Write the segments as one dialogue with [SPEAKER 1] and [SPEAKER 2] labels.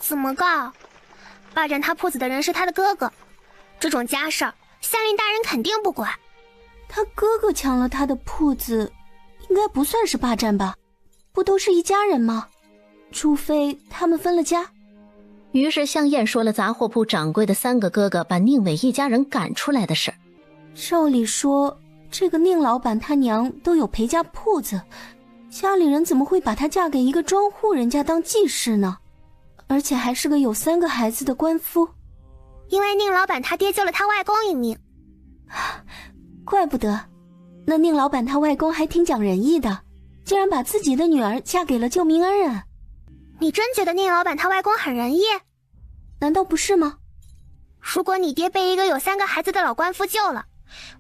[SPEAKER 1] 怎么告？霸占他铺子的人是他的哥哥，这种家事儿，县令大人肯定不管。
[SPEAKER 2] 他哥哥抢了他的铺子，应该不算是霸占吧？不都是一家人吗？除非他们分了家。
[SPEAKER 3] 于是向燕说了杂货铺掌柜的3个哥哥把宁伟一家人赶出来的事儿。
[SPEAKER 2] 照理说，这个宁老板他娘都有陪嫁铺子，家里人怎么会把她嫁给一个庄户人家当继室呢？而且还是个有3个孩子的官夫。
[SPEAKER 1] 因为宁老板他爹救了他外公一命。
[SPEAKER 2] 怪不得，那宁老板他外公还挺讲仁义的，竟然把自己的女儿嫁给了救命恩人。
[SPEAKER 1] 你真觉得宁老板他外公很仁义？
[SPEAKER 2] 难道不是吗？
[SPEAKER 1] 如果你爹被一个有3个孩子的老官夫救了，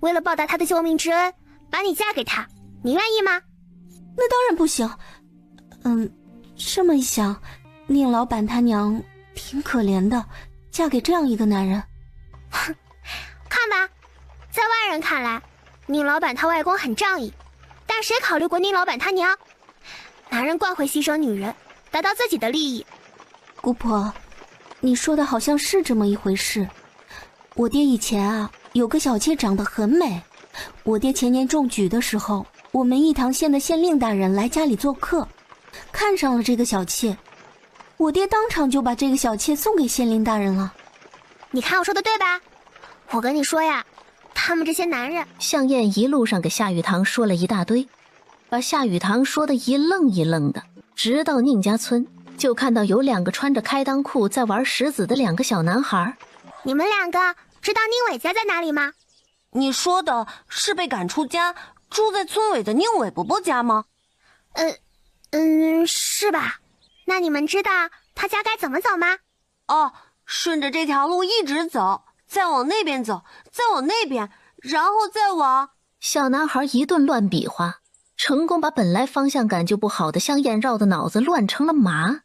[SPEAKER 1] 为了报答他的救命之恩，把你嫁给他，你愿意吗？
[SPEAKER 2] 那当然不行。这么一想，宁老板他娘挺可怜的，嫁给这样一个男人。
[SPEAKER 1] 哼，看吧，在外人看来，宁老板他外公很仗义，但谁考虑过宁老板他娘？男人惯会牺牲女人，达到自己的利益。
[SPEAKER 2] 姑婆，你说的好像是这么一回事。我爹以前有个小妾长得很美，我爹前年中举的时候，我们义堂县的县令大人来家里做客，看上了这个小妾，我爹当场就把这个小妾送给县令大人了。
[SPEAKER 1] 你看我说的对吧？我跟你说呀，他们这些男人……
[SPEAKER 3] 向燕一路上给夏雨堂说了一大堆，把夏雨堂说的一愣一愣的。直到宁家村，就看到有2个穿着开裆裤在玩石子的2个小男孩。
[SPEAKER 1] 你们2个知道宁伟家在哪里吗？
[SPEAKER 4] 你说的是被赶出家住在村尾的宁伟伯伯家吗？
[SPEAKER 1] 是吧？那你们知道他家该怎么走吗？
[SPEAKER 4] 哦，顺着这条路一直走，再往那边走，再往那边，然后再往……
[SPEAKER 3] 小男孩一顿乱比划，成功把本来方向感就不好的向燕绕的脑子乱成了麻。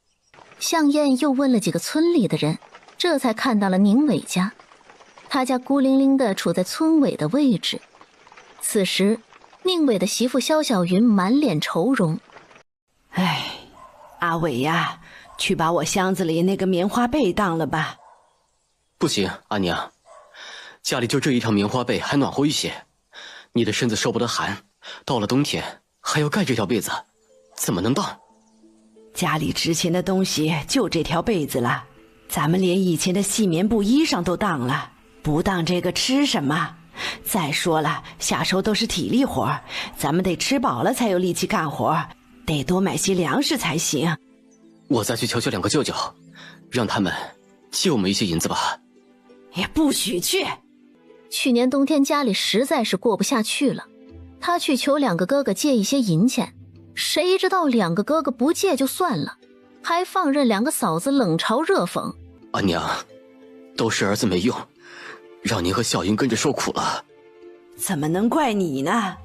[SPEAKER 3] 向燕又问了几个村里的人，这才看到了宁伟家。他家孤零零地处在村尾的位置。此时宁伟的媳妇肖小云满脸愁容。
[SPEAKER 5] 哎，阿伟呀，去把我箱子里那个棉花被当了吧。
[SPEAKER 6] 不行，阿娘，家里就这一条棉花被还暖和一些，你的身子受不得寒，到了冬天还要盖这条被子，怎么能当？
[SPEAKER 5] 家里值钱的东西就这条被子了，咱们连以前的细棉布衣裳都当了，不当这个吃什么？再说了，下手都是体力活，咱们得吃饱了才有力气干活，得多买些粮食才行。
[SPEAKER 6] 我再去求求2个舅舅，让他们借我们一些银子吧。
[SPEAKER 5] 也不许去。
[SPEAKER 3] 去年冬天家里实在是过不下去了，他去求2个哥哥借一些银钱，谁知道2个哥哥不借就算了，还放任2个嫂子冷嘲热讽。
[SPEAKER 6] 阿娘，都是儿子没用，让您和小云跟着受苦了。
[SPEAKER 5] 怎么能怪你呢？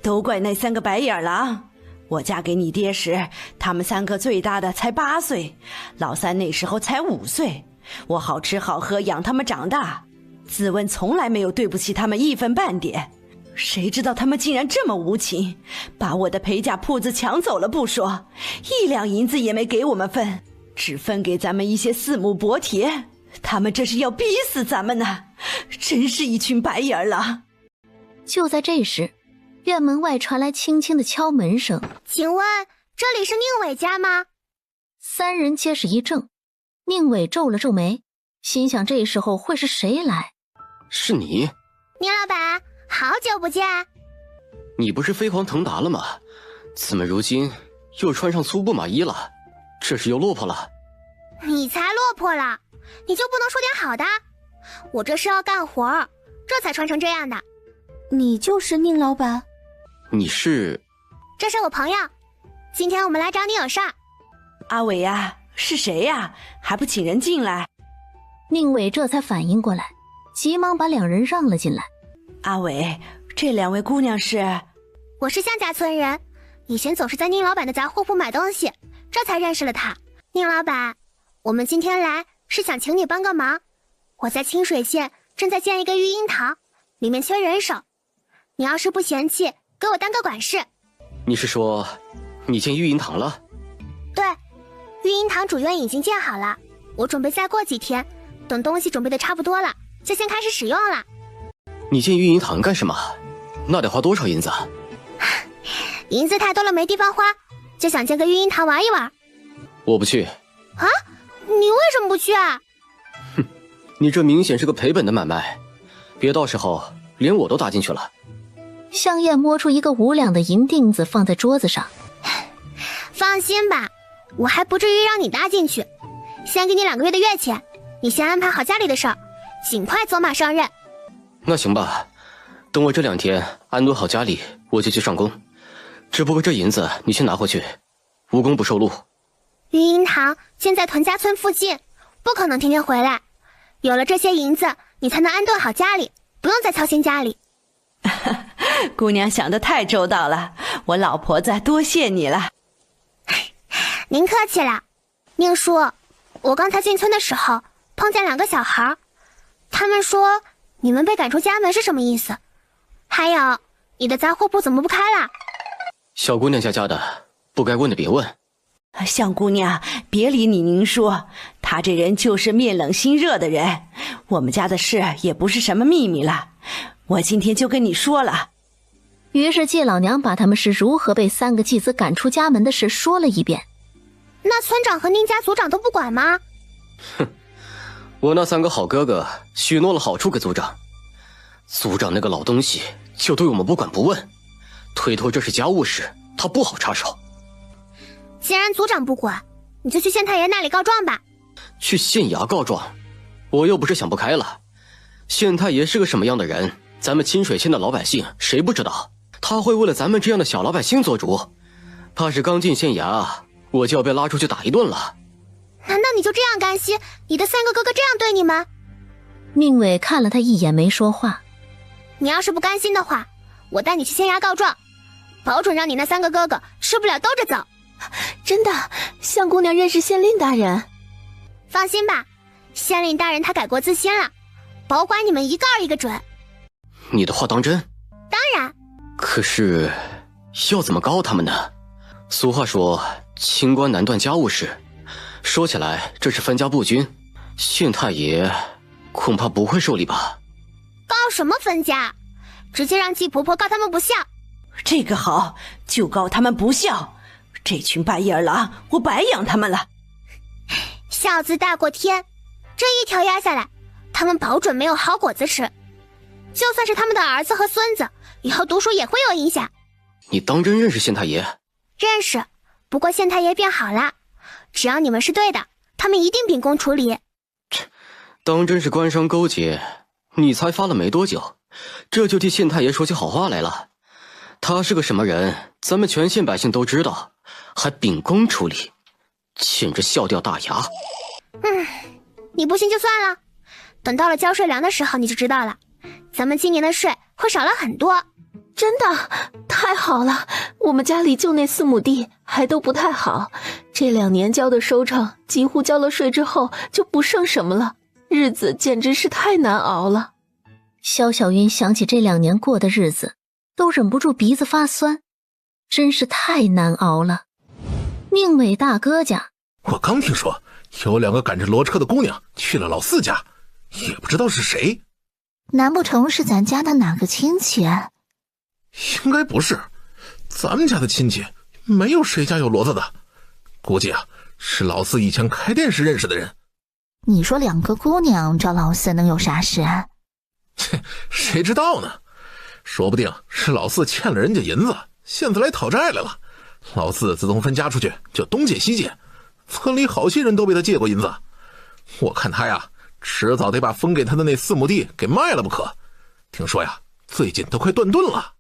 [SPEAKER 5] 都怪那3个白眼狼。我嫁给你爹时，他们3个最大的才8岁，老三那时候才5岁，我好吃好喝养他们长大，自问从来没有对不起他们1分半点。谁知道他们竟然这么无情，把我的陪嫁铺子抢走了不说，1两银子也没给我们分，只分给咱们一些4亩薄田。他们这是要逼死咱们呢，真是一群白眼狼。
[SPEAKER 3] 就在这时，院门外传来轻轻的敲门声。
[SPEAKER 1] 请问这里是宁伟家吗
[SPEAKER 3] ？3人皆是一怔。宁伟皱了皱眉，心想这时候会是谁来？
[SPEAKER 6] 是你？
[SPEAKER 1] 宁老板，好久不见。
[SPEAKER 6] 你不是飞黄腾达了吗？怎么如今又穿上粗布马衣了？这是又落魄了？
[SPEAKER 1] 你才落魄了，你就不能说点好的？我这是要干活，这才穿成这样的。
[SPEAKER 2] 你就是宁老板？
[SPEAKER 6] 你是？
[SPEAKER 1] 这是我朋友，今天我们来找你有事儿。
[SPEAKER 5] 阿伟呀，是谁呀？还不请人进来？
[SPEAKER 3] 宁伟这才反应过来，急忙把2人让了进来。
[SPEAKER 5] 阿伟，这2位姑娘是？
[SPEAKER 1] 我是向家村人，以前总是在宁老板的杂货铺买东西，这才认识了他。宁老板，我们今天来是想请你帮个忙，我在清水县正在建一个育婴堂，里面缺人手，你要是不嫌弃，给我当个管事。
[SPEAKER 6] 你是说你建育婴堂了？
[SPEAKER 1] 对，育婴堂主院已经建好了，我准备再过几天，等东西准备的差不多了，就先开始使用了。
[SPEAKER 6] 你进育婴堂干什么？那得花多少银子？
[SPEAKER 1] 银子太多了没地方花，就想建个育婴堂玩一玩。
[SPEAKER 6] 我不去。
[SPEAKER 1] 啊？你为什么不去啊？
[SPEAKER 6] 哼，你这明显是个赔本的买卖，别到时候连我都搭进去了。
[SPEAKER 3] 香艳摸出一个5两的银锭子放在桌子上。
[SPEAKER 1] 放心吧，我还不至于让你搭进去。先给你2个月的月钱，你先安排好家里的事儿，尽快走马上任。
[SPEAKER 6] 那行吧，等我这2天安顿好家里，我就去上工。只不过这银子你先拿回去，无功不受禄。
[SPEAKER 1] 育婴堂建在屯家村附近，不可能天天回来。有了这些银子，你才能安顿好家里，不用再操心家里。
[SPEAKER 5] 姑娘想得太周到了，我老婆子多谢你了。
[SPEAKER 1] 您客气了。宁叔，我刚才进村的时候碰见2个小孩，他们说你们被赶出家门是什么意思？还有，你的杂货铺怎么不开了？
[SPEAKER 6] 小姑娘家的，不该问的别问。
[SPEAKER 5] 小姑娘，别理你宁叔，他这人就是面冷心热的人。我们家的事也不是什么秘密了，我今天就跟你说了。
[SPEAKER 3] 于是季老娘把他们是如何被3个继子赶出家门的事说了一遍。
[SPEAKER 1] 那村长和宁家族长都不管吗？
[SPEAKER 6] 哼，我那3个好哥哥许诺了好处给族长，族长那个老东西就对我们不管不问，推脱这是家务事，他不好插手。
[SPEAKER 1] 既然族长不管，你就去县太爷那里告状吧。
[SPEAKER 6] 去县衙告状？我又不是想不开了。县太爷是个什么样的人，咱们清水县的老百姓谁不知道？他会为了咱们这样的小老百姓做主？怕是刚进县衙，我就要被拉出去打一顿了。
[SPEAKER 1] 难道你就这样甘心你的3个哥哥这样对你们？
[SPEAKER 3] 宁伟看了他一眼没说话。
[SPEAKER 1] 你要是不甘心的话，我带你去县衙告状，保准让你那3个哥哥吃不了兜着走。
[SPEAKER 2] 真的，相姑娘认识县令大人。
[SPEAKER 1] 放心吧，县令大人他改过自新了，保管你们一个儿一个准。
[SPEAKER 6] 你的话当真？
[SPEAKER 1] 当然。
[SPEAKER 6] 可是要怎么告他们呢？俗话说清官难断家务事，说起来这是分家不均，县太爷恐怕不会受理吧。
[SPEAKER 1] 告什么分家？直接让季婆婆告他们不孝。
[SPEAKER 5] 这个好，就告他们不孝。这群白眼狼，我白养他们了。
[SPEAKER 1] 孝字大过天，这一条压下来，他们保准没有好果子吃。就算是他们的儿子和孙子，以后读书也会有影响。
[SPEAKER 6] 你当真认识县太爷？
[SPEAKER 1] 认识，不过县太爷变好了，只要你们是对的，他们一定秉公处理。
[SPEAKER 6] 当真是官商勾结，你才发了没多久，这就替县太爷说起好话来了。他是个什么人，咱们全县百姓都知道，还秉公处理，简直笑掉大牙。
[SPEAKER 1] 你不信就算了，等到了交税粮的时候你就知道了，咱们今年的税会少了很多。
[SPEAKER 2] 真的太好了，我们家里就那4亩地还都不太好，这2年交的收成几乎交了税之后就不剩什么了，日子简直是太难熬了。
[SPEAKER 3] 萧小云想起这2年过的日子，都忍不住鼻子发酸，真是太难熬了。宁伟大哥家，
[SPEAKER 7] 我刚听说有2个赶着骡车的姑娘去了老四家，也不知道是谁。
[SPEAKER 8] 难不成是咱家的哪个亲戚？
[SPEAKER 7] 应该不是，咱们家的亲戚没有谁家有骡子的，估计是老四以前开店时认识的人。
[SPEAKER 8] 你说2个姑娘找老四能有啥事啊？
[SPEAKER 7] 谁知道呢，说不定是老四欠了人家银子，现在来讨债来了。老四自从分家出去就东借西借，村里好些人都被他借过银子。我看他迟早得把分给他的那4亩地给卖了不可。听说最近都快断顿了。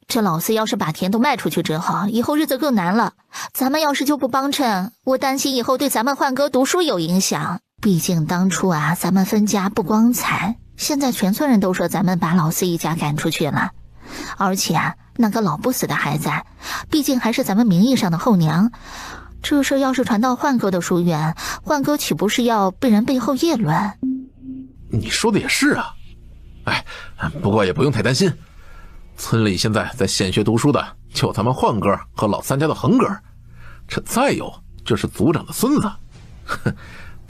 [SPEAKER 8] 这老四要是把田都卖出去之后，以后日子更难了。咱们要是就不帮衬，我担心以后对咱们焕哥读书有影响。毕竟当初咱们分家不光彩，现在全村人都说咱们把老四一家赶出去了。而且那个老不死的还在，毕竟还是咱们名义上的后娘。这事要是传到焕哥的书院，焕哥岂不是要被人背后议论？
[SPEAKER 7] 你说的也是啊。不过也不用太担心，村里现在在县学读书的就咱们焕哥和老3家的恒哥，这再有就是族长的孙子。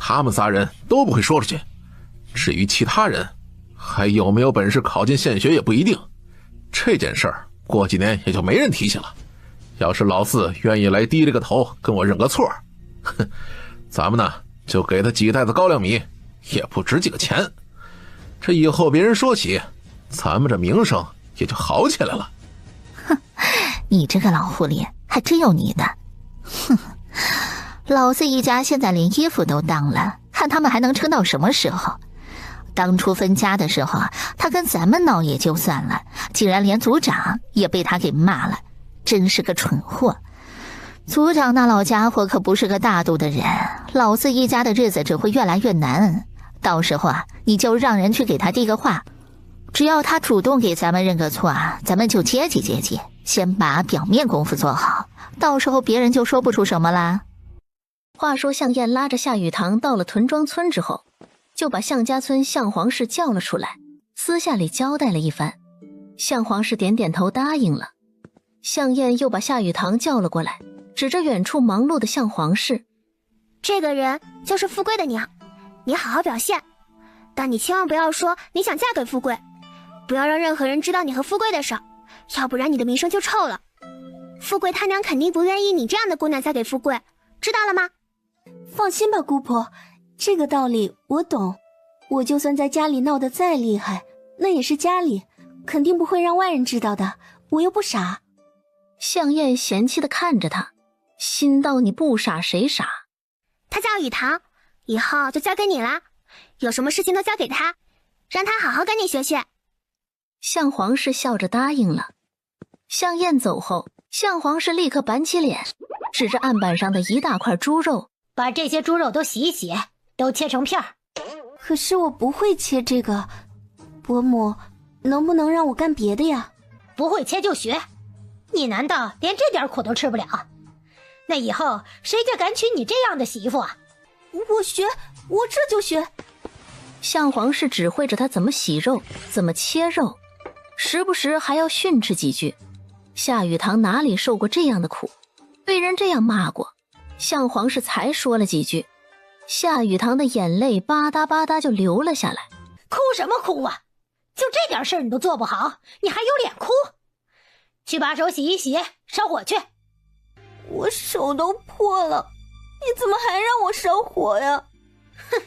[SPEAKER 7] 他们仨人都不会说出去。至于其他人，还有没有本事考进县学也不一定。这件事儿过几年也就没人提起了。要是老四愿意来低这个头跟我认个错，哼，咱们呢就给他几袋子高粱米，也不值几个钱。这以后别人说起，咱们这名声也就好起来了。
[SPEAKER 8] 哼，你这个老狐狸还真有你的。哼，老四一家现在连衣服都当了，看他们还能撑到什么时候。当初分家的时候啊，他跟咱们闹也就算了，竟然连族长也被他给骂了，真是个蠢货。族长那老家伙可不是个大度的人，老四一家的日子只会越来越难。到时候啊，你就让人去给他递个话，只要他主动给咱们认个错啊，咱们就接济接济，先把表面功夫做好，到时候别人就说不出什么啦。
[SPEAKER 3] 话说向燕拉着夏雨堂到了屯庄村之后，就把向家村向皇氏叫了出来，私下里交代了一番。向皇氏点点头答应了。向燕又把夏雨堂叫了过来，指着远处忙碌的向皇氏：“
[SPEAKER 1] 这个人就是富贵的娘，你好好表现，但你千万不要说你想嫁给富贵，不要让任何人知道你和富贵的事儿，要不然你的名声就臭了。富贵他娘肯定不愿意你这样的姑娘嫁给富贵，知道了吗？”
[SPEAKER 2] 放心吧，姑婆，这个道理我懂。我就算在家里闹得再厉害，那也是家里，肯定不会让外人知道的，我又不傻。
[SPEAKER 3] 向燕嫌弃地看着他，心道你不傻谁傻？
[SPEAKER 1] 他叫雨堂，以后就交给你啦，有什么事情都交给他，让他好好跟你学学。
[SPEAKER 3] 向皇氏笑着答应了。向燕走后，向皇氏立刻板起脸，指着案板上的一大块猪肉，
[SPEAKER 9] 把这些猪肉都洗一洗，都切成片儿。
[SPEAKER 2] 可是我不会切这个，伯母，能不能让我干别的呀？
[SPEAKER 9] 不会切就学，你难道连这点苦都吃不了？那以后谁家敢娶你这样的媳妇啊？
[SPEAKER 2] 我学，我这就学。
[SPEAKER 3] 向皇氏指挥着他怎么洗肉，怎么切肉，时不时还要训斥几句。夏雨堂哪里受过这样的苦，被人这样骂过，向皇氏才说了几句，夏雨堂的眼泪吧嗒吧嗒就流了下来。
[SPEAKER 9] 哭什么哭啊？就这点事儿你都做不好，你还有脸哭？去把手洗一洗，烧火去。
[SPEAKER 2] 我手都破了，你怎么还让我烧火呀？
[SPEAKER 9] 哼，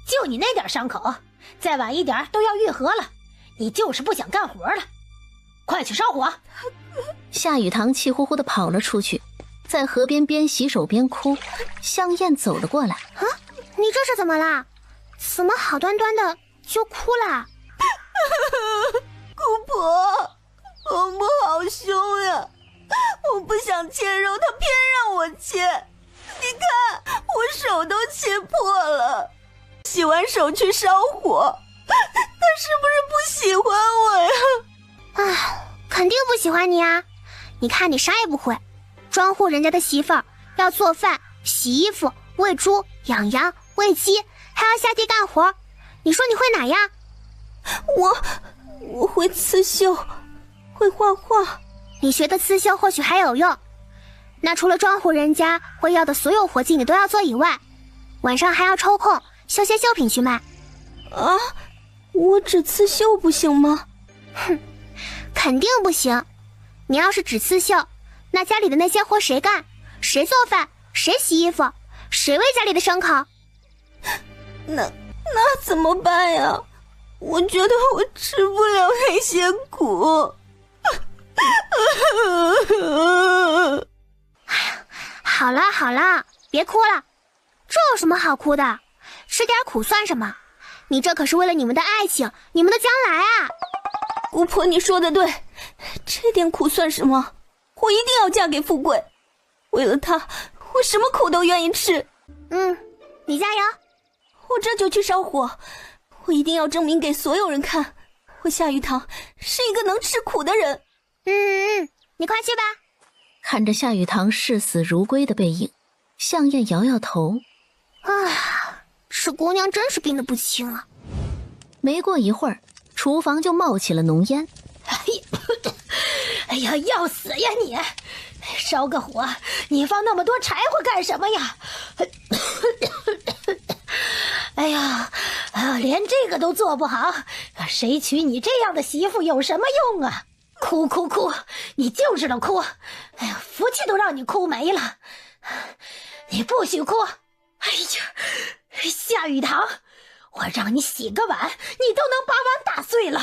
[SPEAKER 9] 就你那点伤口，再晚一点都要愈合了，你就是不想干活了。快去烧火！
[SPEAKER 3] 夏雨堂气呼呼地跑了出去，在河边边洗手边哭。向燕走了过来：“
[SPEAKER 1] 啊，你这是怎么啦？怎么好端端的就哭了？”
[SPEAKER 2] 姑婆，伯母好凶呀！我不想切肉，他偏让我切。你看，我手都切破了。洗完手去烧火，他是不是不喜欢我呀？
[SPEAKER 1] 唉，肯定不喜欢你啊！你看你啥也不会，庄户人家的媳妇儿要做饭、洗衣服、喂猪、养羊、喂鸡，还要下地干活，你说你会哪样？
[SPEAKER 2] 我会刺绣，会画画。
[SPEAKER 1] 你学的刺绣或许还有用，那除了庄户人家会要的所有活计你都要做以外，晚上还要抽空绣些绣品去卖。
[SPEAKER 2] 啊，我只刺绣不行吗？
[SPEAKER 1] 哼，肯定不行。你要是只刺绣，那家里的那些活谁干？谁做饭？谁洗衣服？谁喂家里的牲口？
[SPEAKER 2] 那怎么办呀？我觉得我吃不了那些苦。
[SPEAKER 1] 好了好了，别哭了，这有什么好哭的？吃点苦算什么？你这可是为了你们的爱情，你们的将来啊！
[SPEAKER 2] 姑婆，你说的对，这点苦算什么？我一定要嫁给富贵，为了他，我什么苦都愿意吃。
[SPEAKER 1] 你加油！
[SPEAKER 2] 我这就去烧火，我一定要证明给所有人看，我夏雨堂是一个能吃苦的人。
[SPEAKER 1] 你快去吧。
[SPEAKER 3] 看着夏雨堂视死如归的背影，向燕摇摇头。
[SPEAKER 1] 这姑娘真是病得不轻啊。
[SPEAKER 3] 没过一会儿，厨房就冒起了浓烟。
[SPEAKER 9] 哎呀，要死呀你！烧个火，你放那么多柴火干什么呀？哎呀，连这个都做不好，谁娶你这样的媳妇有什么用啊？哭哭哭，你就知道哭！哎呀，福气都让你哭没了，你不许哭！哎呀，夏雨堂，我让你洗个碗，你都能把碗打碎了，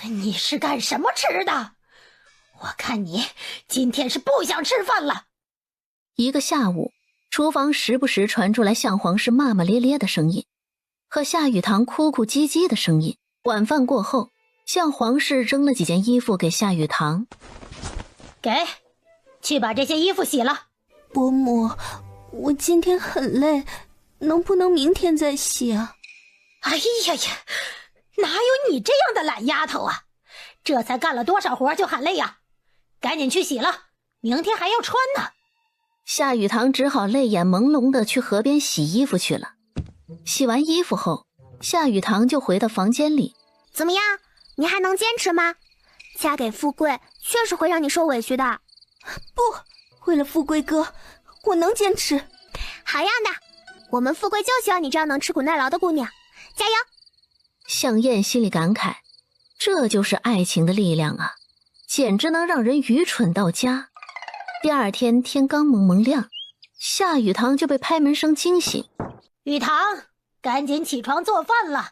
[SPEAKER 9] 你是干什么吃的？我看你今天是不想吃饭了。
[SPEAKER 3] 一个下午，厨房时不时传出来向皇室骂骂咧咧的声音，和夏雨堂哭哭唧唧的声音。晚饭过后，向皇室扔了几件衣服给夏雨堂，
[SPEAKER 9] 去把这些衣服洗了。
[SPEAKER 2] 伯母，我今天很累，能不能明天再洗啊？
[SPEAKER 9] 哎呀呀，哪有你这样的懒丫头啊？这才干了多少活就喊累呀？赶紧去洗了，明天还要穿呢。
[SPEAKER 3] 夏雨堂只好泪眼朦胧地去河边洗衣服去了。洗完衣服后，夏雨堂就回到房间里。
[SPEAKER 1] 怎么样，你还能坚持吗？嫁给富贵确实会让你受委屈的。
[SPEAKER 2] 不，为了富贵哥，我能坚持。
[SPEAKER 1] 好样的，我们富贵就需要你这样能吃苦耐劳的姑娘，加油！
[SPEAKER 3] 向燕心里感慨，这就是爱情的力量啊，简直能让人愚蠢到家。第二天天刚蒙蒙亮，夏雨堂就被拍门声惊醒。
[SPEAKER 9] 雨堂，赶紧起床做饭了。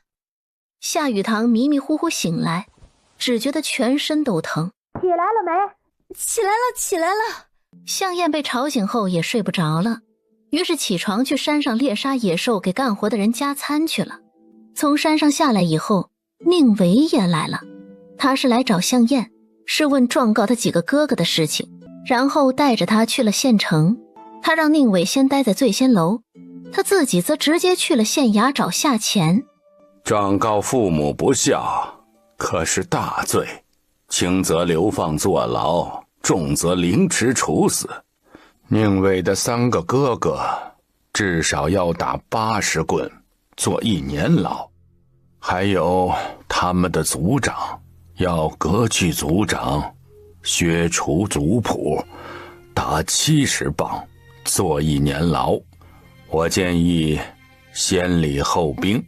[SPEAKER 3] 夏雨堂迷迷糊糊醒来，只觉得全身都疼。
[SPEAKER 1] 起来了没？
[SPEAKER 2] 起来了，起来了。
[SPEAKER 3] 向燕被吵醒后也睡不着了，于是起床去山上猎杀野兽，给干活的人加餐去了。从山上下来以后，宁为也来了。他是来找向燕，是问状告他几个哥哥的事情，然后带着他去了县城。他让宁伟先待在醉仙楼，他自己则直接去了县衙找夏钱。
[SPEAKER 10] 状告父母不孝，可是大罪，轻则流放坐牢，重则凌迟处死。宁伟的3个哥哥至少要打80棍，坐1年牢，还有他们的族长要革去族长，削除族谱，打70棒，坐1年牢。我建议先礼后兵，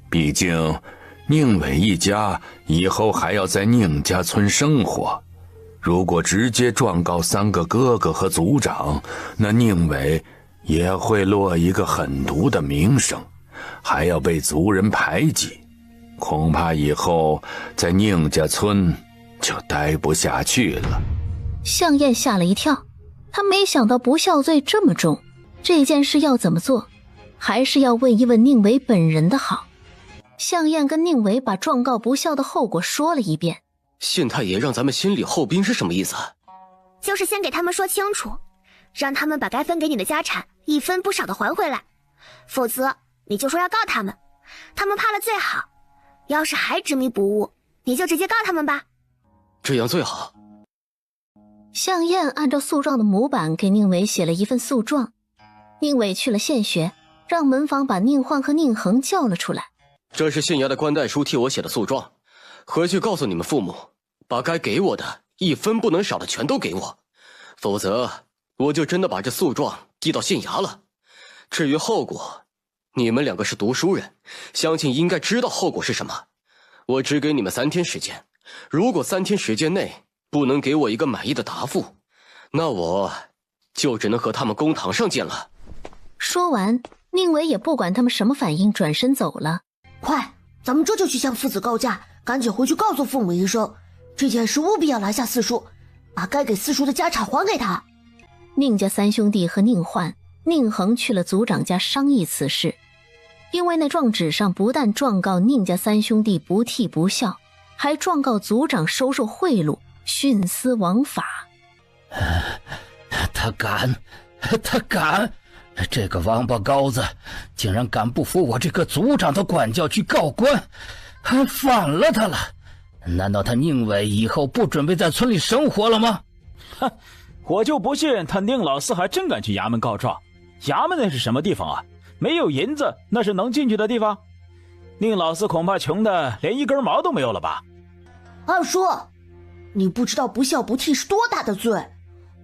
[SPEAKER 10] 毕竟宁伟一家以后还要在宁家村生活，如果直接状告3个哥哥和族长，那宁伟也会落一个狠毒的名声，还要被族人排挤，恐怕以后在宁家村就待不下去了。
[SPEAKER 3] 向燕吓了一跳，他没想到不孝罪这么重，这件事要怎么做，还是要问一问宁伟本人的好。向燕跟宁伟把状告不孝的后果说了一遍。
[SPEAKER 6] 县太爷让咱们先礼后兵是什么意思？
[SPEAKER 1] 就是先给他们说清楚，让他们把该分给你的家产一分不少的还回来，否则你就说要告他们，他们怕了最好，要是还执迷不悟，你就直接告他们吧。
[SPEAKER 6] 这样最好。
[SPEAKER 3] 向燕按照诉状的模板给宁伟写了一份诉状。宁伟去了县学，让门房把宁焕和宁恒叫了出来。
[SPEAKER 6] 这是县衙的官代书替我写的诉状，回去告诉你们父母，把该给我的一分不能少的全都给我，否则我就真的把这诉状递到县衙了。至于后果，你们2个是读书人，相信应该知道后果是什么。我只给你们3天时间，如果3天时间内不能给我一个满意的答复，那我就只能和他们公堂上见了。
[SPEAKER 3] 说完，宁伟也不管他们什么反应，转身走了。
[SPEAKER 4] 快，咱们这就去向父子告假，赶紧回去告诉父母一声，这件事务必要拦下四叔，把该给四叔的家产还给他。
[SPEAKER 3] 宁家3兄弟和宁焕、宁恒去了族长家商议此事，因为那状纸上不但状告宁家3兄弟不悌不孝，还状告族长收受贿赂、徇私枉法。
[SPEAKER 11] 他敢！这个王八羔子竟然敢不服我这个族长的管教去告官，还反了他了！难道他宁伟以后不准备在村里生活了吗？
[SPEAKER 12] 哼，我就不信他宁老四还真敢去衙门告状。衙门那是什么地方啊？没有银子那是能进去的地方？宁老四恐怕穷的连1根毛都没有了吧？
[SPEAKER 4] 二叔，你不知道不孝不悌是多大的罪，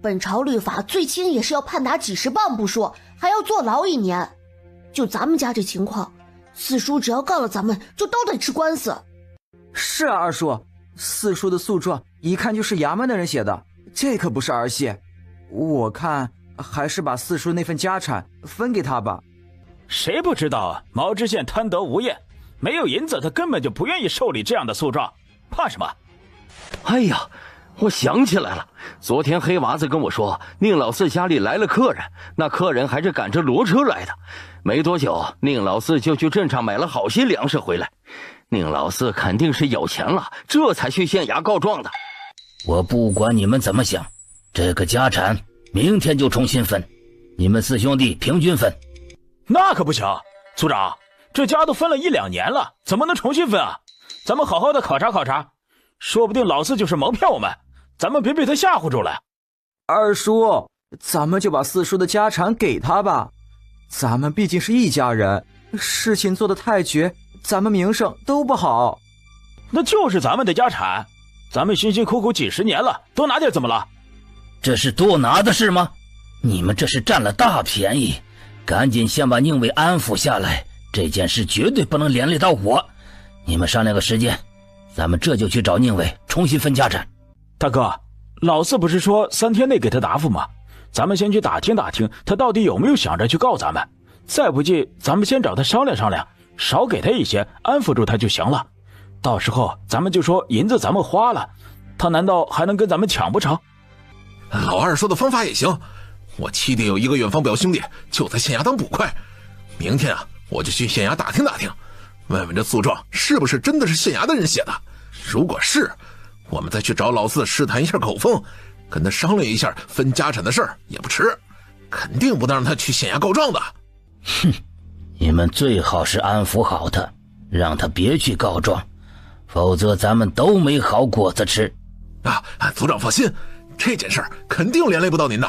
[SPEAKER 4] 本朝律法最轻也是要判打几10棒不说，还要坐牢1年。就咱们家这情况，四叔只要告了咱们，就都得吃官司。
[SPEAKER 13] 是啊，二叔，四叔的诉状一看就是衙门的人写的，这可不是儿戏。我看还是把四叔那份家产分给他吧。
[SPEAKER 12] 谁不知道啊？毛知县贪得无厌，没有银子，他根本就不愿意受理这样的诉状，怕什么？
[SPEAKER 14] 哎呀，我想起来了，昨天黑娃子跟我说，宁老四家里来了客人，那客人还是赶着骡车来的。没多久，宁老四就去镇上买了好些粮食回来。宁老四肯定是有钱了，这才去县衙告状的。
[SPEAKER 11] 我不管你们怎么想，这个家产明天就重新分，你们四兄弟平均分。
[SPEAKER 12] 那可不行，组长，这家都分了1、2年了，怎么能重新分啊？咱们好好的考察考察，说不定老四就是蒙骗我们，咱们别被他吓唬住了。
[SPEAKER 13] 二叔，咱们就把四叔的家产给他吧，咱们毕竟是一家人，事情做得太绝，咱们名声都不好。
[SPEAKER 12] 那就是咱们的家产，咱们辛辛苦苦几10年了，多拿点怎么了？
[SPEAKER 11] 这是多拿的事吗？你们这是占了大便宜，赶紧先把宁伟安抚下来，这件事绝对不能连累到我。你们商量个时间，咱们这就去找宁伟重新分家产。
[SPEAKER 12] 大哥，老四不是说3天内给他答复吗？咱们先去打听打听，他到底有没有想着去告咱们。再不济，咱们先找他商量商量，少给他一些，安抚住他就行了。到时候咱们就说银子咱们花了，他难道还能跟咱们抢不成？
[SPEAKER 7] 老二说的方法也行，我七弟有一个远房表兄弟就在县衙当捕快，明天啊，我就去县衙打听打听，问问这诉状是不是真的是县衙的人写的。如果是，我们再去找老四试探一下口风，跟他商量一下分家产的事儿也不迟，肯定不能让他去县衙告状的。
[SPEAKER 11] 哼，你们最好是安抚好他，让他别去告状，否则咱们都没好果子吃。
[SPEAKER 7] 组长放心，这件事儿肯定连累不到您的。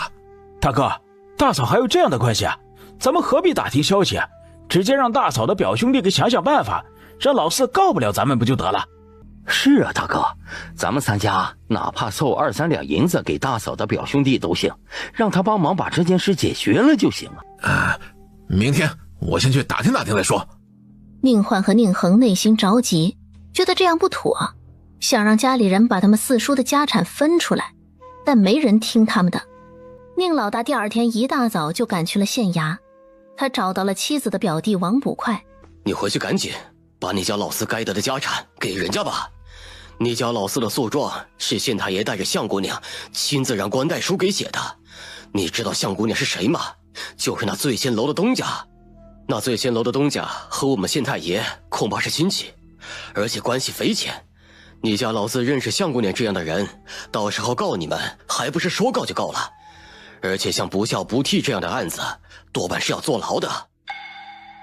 [SPEAKER 12] 大哥，大嫂还有这样的关系啊？咱们何必打听消息啊？直接让大嫂的表兄弟给想想办法，让老四告不了咱们不就得了？
[SPEAKER 14] 是啊，大哥，咱们3家哪怕凑2、3两银子给大嫂的表兄弟都行，让他帮忙把这件事解决了就行了。
[SPEAKER 7] 明天我先去打听打听再说。
[SPEAKER 3] 宁焕和宁恒内心着急，觉得这样不妥，想让家里人把他们四叔的家产分出来，但没人听他们的。宁老大第2天一大早就赶去了县衙，他找到了妻子的表弟王捕快。
[SPEAKER 6] 你回去赶紧把你家老四该得的家产给人家吧。你家老四的诉状是县太爷带着相姑娘亲自让官代书给写的。你知道相姑娘是谁吗？就是那醉仙楼的东家。那醉仙楼的东家和我们县太爷恐怕是亲戚，而且关系匪浅。你家老四认识相姑娘这样的人，到时候告你们还不是说告就告了。而且像不孝不悌这样的案子，多半是要坐牢的。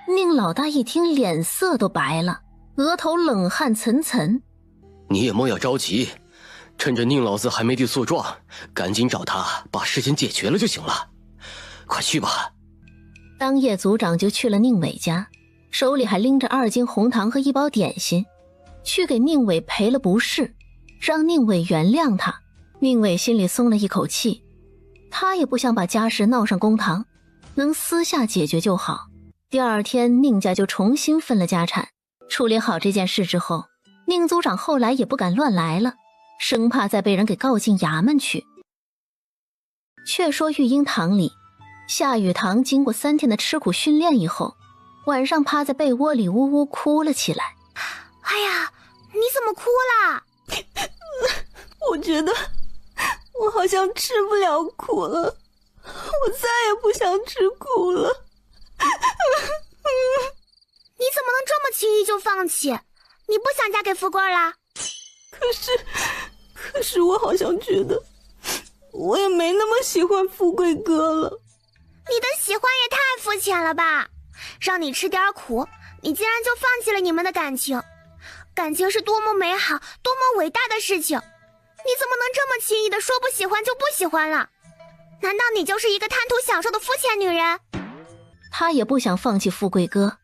[SPEAKER 3] 宁老大一听脸色都白了，额头冷汗涔涔。
[SPEAKER 6] 你也莫要着急，趁着宁老四还没递诉状，赶紧找他把事情解决了就行了。快去吧。
[SPEAKER 3] 当夜组长就去了宁伟家，手里还拎着2斤红糖和1包点心，去给宁伟赔了不是，让宁伟原谅他。宁伟心里松了一口气，他也不想把家事闹上公堂，能私下解决就好。第2天宁家就重新分了家产。处理好这件事之后，宁组长后来也不敢乱来了，生怕再被人给告进衙门去。却说育婴堂里，夏雨堂经过3天的吃苦训练以后，晚上趴在被窝里呜呜哭了起来。
[SPEAKER 1] 哎呀，你怎么哭啦？
[SPEAKER 15] 我觉得我好像吃不了苦了，我再也不想吃苦了。
[SPEAKER 1] 你怎么能这么轻易就放弃？你不想嫁给富贵啦？
[SPEAKER 15] 可是我好像觉得我也没那么喜欢富贵哥了。
[SPEAKER 1] 你的喜欢也太肤浅了吧！让你吃点苦，你竟然就放弃了你们的感情。感情是多么美好多么伟大的事情，你怎么能这么轻易的说不喜欢就不喜欢了？难道你就是一个贪图享受的肤浅女人？
[SPEAKER 3] 她也不想放弃富贵哥，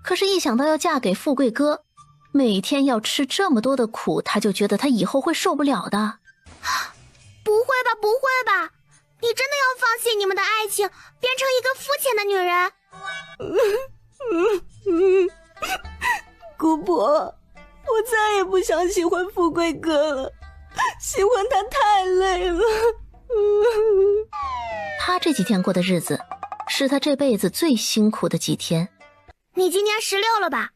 [SPEAKER 3] 可是一想到要嫁给富贵哥，每天要吃这么多的苦，她就觉得她以后会受不了的。
[SPEAKER 1] 不会吧，不会吧，你真的要放弃你们的爱情，变成一个肤浅的女人？
[SPEAKER 15] 姑婆，我再也不想喜欢富贵哥了，喜欢他太累了。
[SPEAKER 3] 他这几天过的日子，是他这辈子最辛苦的几天。
[SPEAKER 1] 你今年16了吧？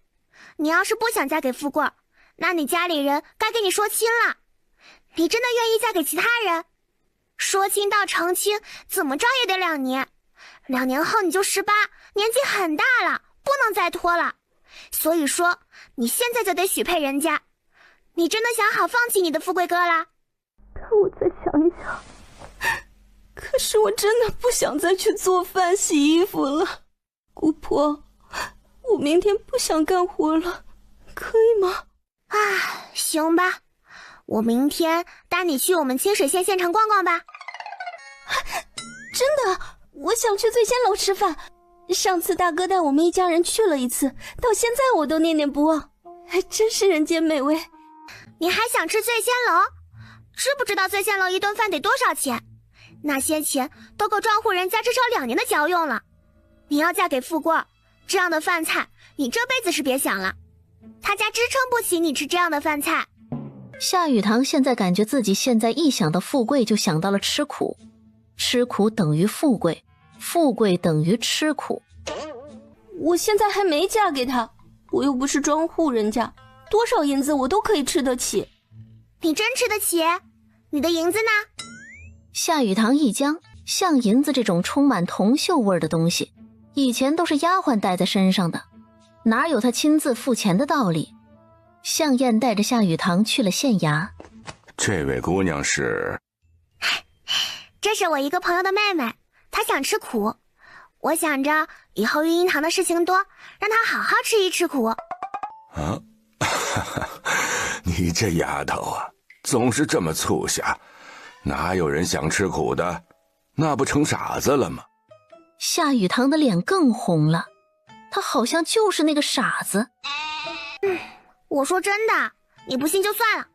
[SPEAKER 1] 你要是不想嫁给富贵，那你家里人该给你说亲了。你真的愿意嫁给其他人？说亲到成亲，怎么着也得2年，2年后你就18，年纪很大了，不能再拖了。所以说，你现在就得许配人家。你真的想好放弃你的富贵哥了？
[SPEAKER 15] 让我再想一想。可是我真的不想再去做饭、洗衣服了。姑婆，我明天不想干活了，可以吗？
[SPEAKER 1] 行吧，我明天带你去我们清水县县城逛逛吧。
[SPEAKER 15] 真的，我想去醉仙楼吃饭。上次大哥带我们一家人去了一次，到现在我都念念不忘，还真是人间美味。
[SPEAKER 1] 你还想吃醉仙楼？知不知道醉仙楼一顿饭得多少钱？那些钱都够庄户人家至少2年的嚼用了。你要嫁给富贵，这样的饭菜你这辈子是别想了，他家支撑不起你吃这样的饭菜。
[SPEAKER 3] 夏雨堂现在感觉自己现在一想到富贵就想到了吃苦，吃苦等于富贵，富贵等于吃苦。
[SPEAKER 15] 我现在还没嫁给他，我又不是庄户人家，多少银子我都可以吃得起。
[SPEAKER 1] 你真吃得起？你的银子呢？
[SPEAKER 3] 夏雨堂一僵，像银子这种充满铜锈味的东西，以前都是丫鬟带在身上的，哪有他亲自付钱的道理？向燕带着夏雨堂去了县衙。
[SPEAKER 10] 这位姑娘是？
[SPEAKER 1] 这是我一个朋友的妹妹，她想吃苦，我想着以后育婴堂的事情多，让她好好吃一吃苦。
[SPEAKER 10] 啊，你这丫头啊，总是这么促狭，哪有人想吃苦的？那不成傻子了吗？
[SPEAKER 3] 夏雨堂的脸更红了，他好像就是那个傻子。
[SPEAKER 1] 我说真的，你不信就算了。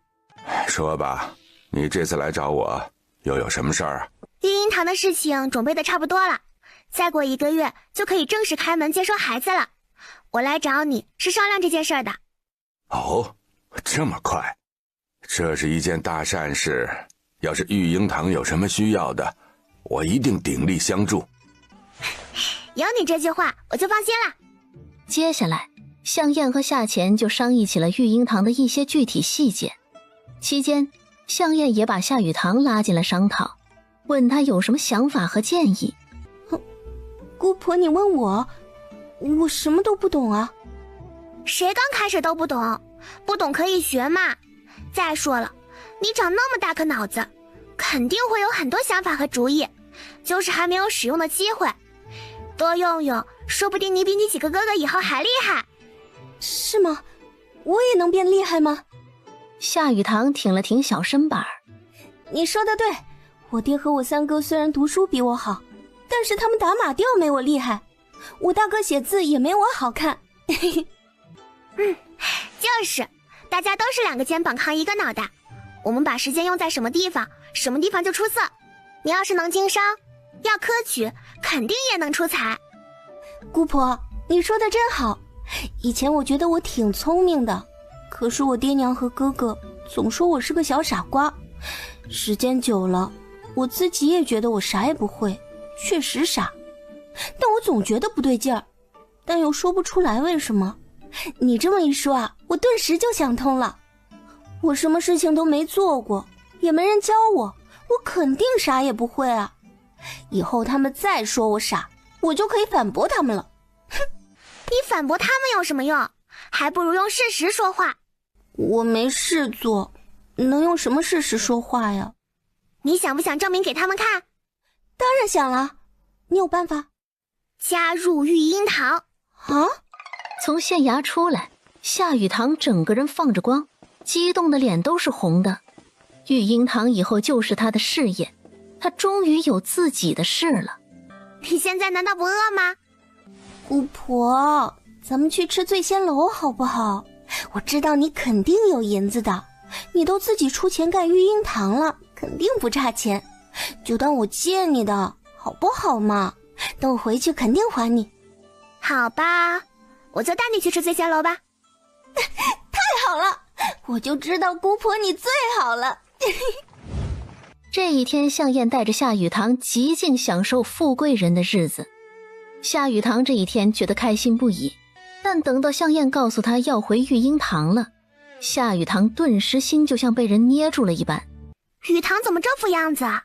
[SPEAKER 10] 说吧，你这次来找我又有什么事儿啊？
[SPEAKER 1] 育婴堂的事情准备的差不多了，再过1个月就可以正式开门接收孩子了。我来找你是商量这件事的。
[SPEAKER 10] 哦，这么快？这是一件大善事，要是育婴堂有什么需要的，我一定鼎力相助。
[SPEAKER 1] 有你这句话，我就放心了。
[SPEAKER 3] 接下来，向燕和夏钱就商议起了育婴堂的一些具体细节。期间，向燕也把夏雨堂拉进了商讨，问他有什么想法和建议。
[SPEAKER 15] 姑婆，你问我什么都不懂啊。
[SPEAKER 1] 谁刚开始都不懂？不懂可以学嘛。再说了，你长那么大颗脑子，肯定会有很多想法和主意，就是还没有使用的机会。多用用，说不定你比你几个哥哥以后还厉害。
[SPEAKER 15] 是吗？我也能变厉害吗？
[SPEAKER 3] 夏雨堂挺了挺小身板。
[SPEAKER 15] 你说的对，我爹和我3哥虽然读书比我好，但是他们打马吊没我厉害，我大哥写字也没我好看。
[SPEAKER 1] 就是，大家都是2个肩膀扛1个脑袋，我们把时间用在什么地方，什么地方就出色。你要是能经商，要科举，肯定也能出彩。
[SPEAKER 15] 姑婆，你说的真好。以前我觉得我挺聪明的，可是我爹娘和哥哥总说我是个小傻瓜。时间久了，我自己也觉得我啥也不会，确实傻。但我总觉得不对劲儿，但又说不出来为什么。你这么一说啊，我顿时就想通了。我什么事情都没做过，也没人教我，我肯定啥也不会啊。以后他们再说我傻，我就可以反驳他们了。
[SPEAKER 1] 哼，你反驳他们有什么用？还不如用事实说话。
[SPEAKER 15] 我没事做，能用什么事实说话呀？
[SPEAKER 1] 你想不想证明给他们看？
[SPEAKER 15] 当然想了。你有办法？
[SPEAKER 1] 加入育婴堂。
[SPEAKER 15] 啊？
[SPEAKER 3] 从县衙出来，夏雨堂整个人放着光，激动的脸都是红的。育婴堂以后就是他的事业，他终于有自己的事了。
[SPEAKER 1] 你现在难道不饿吗？
[SPEAKER 15] 姑婆，咱们去吃醉仙楼好不好？我知道你肯定有银子的，你都自己出钱盖育婴堂了，肯定不差钱，就当我借你的好不好嘛？等我回去肯定还你。
[SPEAKER 1] 好吧，我就带你去吃醉仙楼吧。
[SPEAKER 15] 太好了，我就知道姑婆你最好了。
[SPEAKER 3] 这一天，向燕带着夏雨堂极尽享受富贵人的日子。夏雨堂这一天觉得开心不已，但等到向燕告诉他要回育婴堂了，夏雨堂顿时心就像被人捏住了一般。
[SPEAKER 1] 雨堂怎么这副样子啊？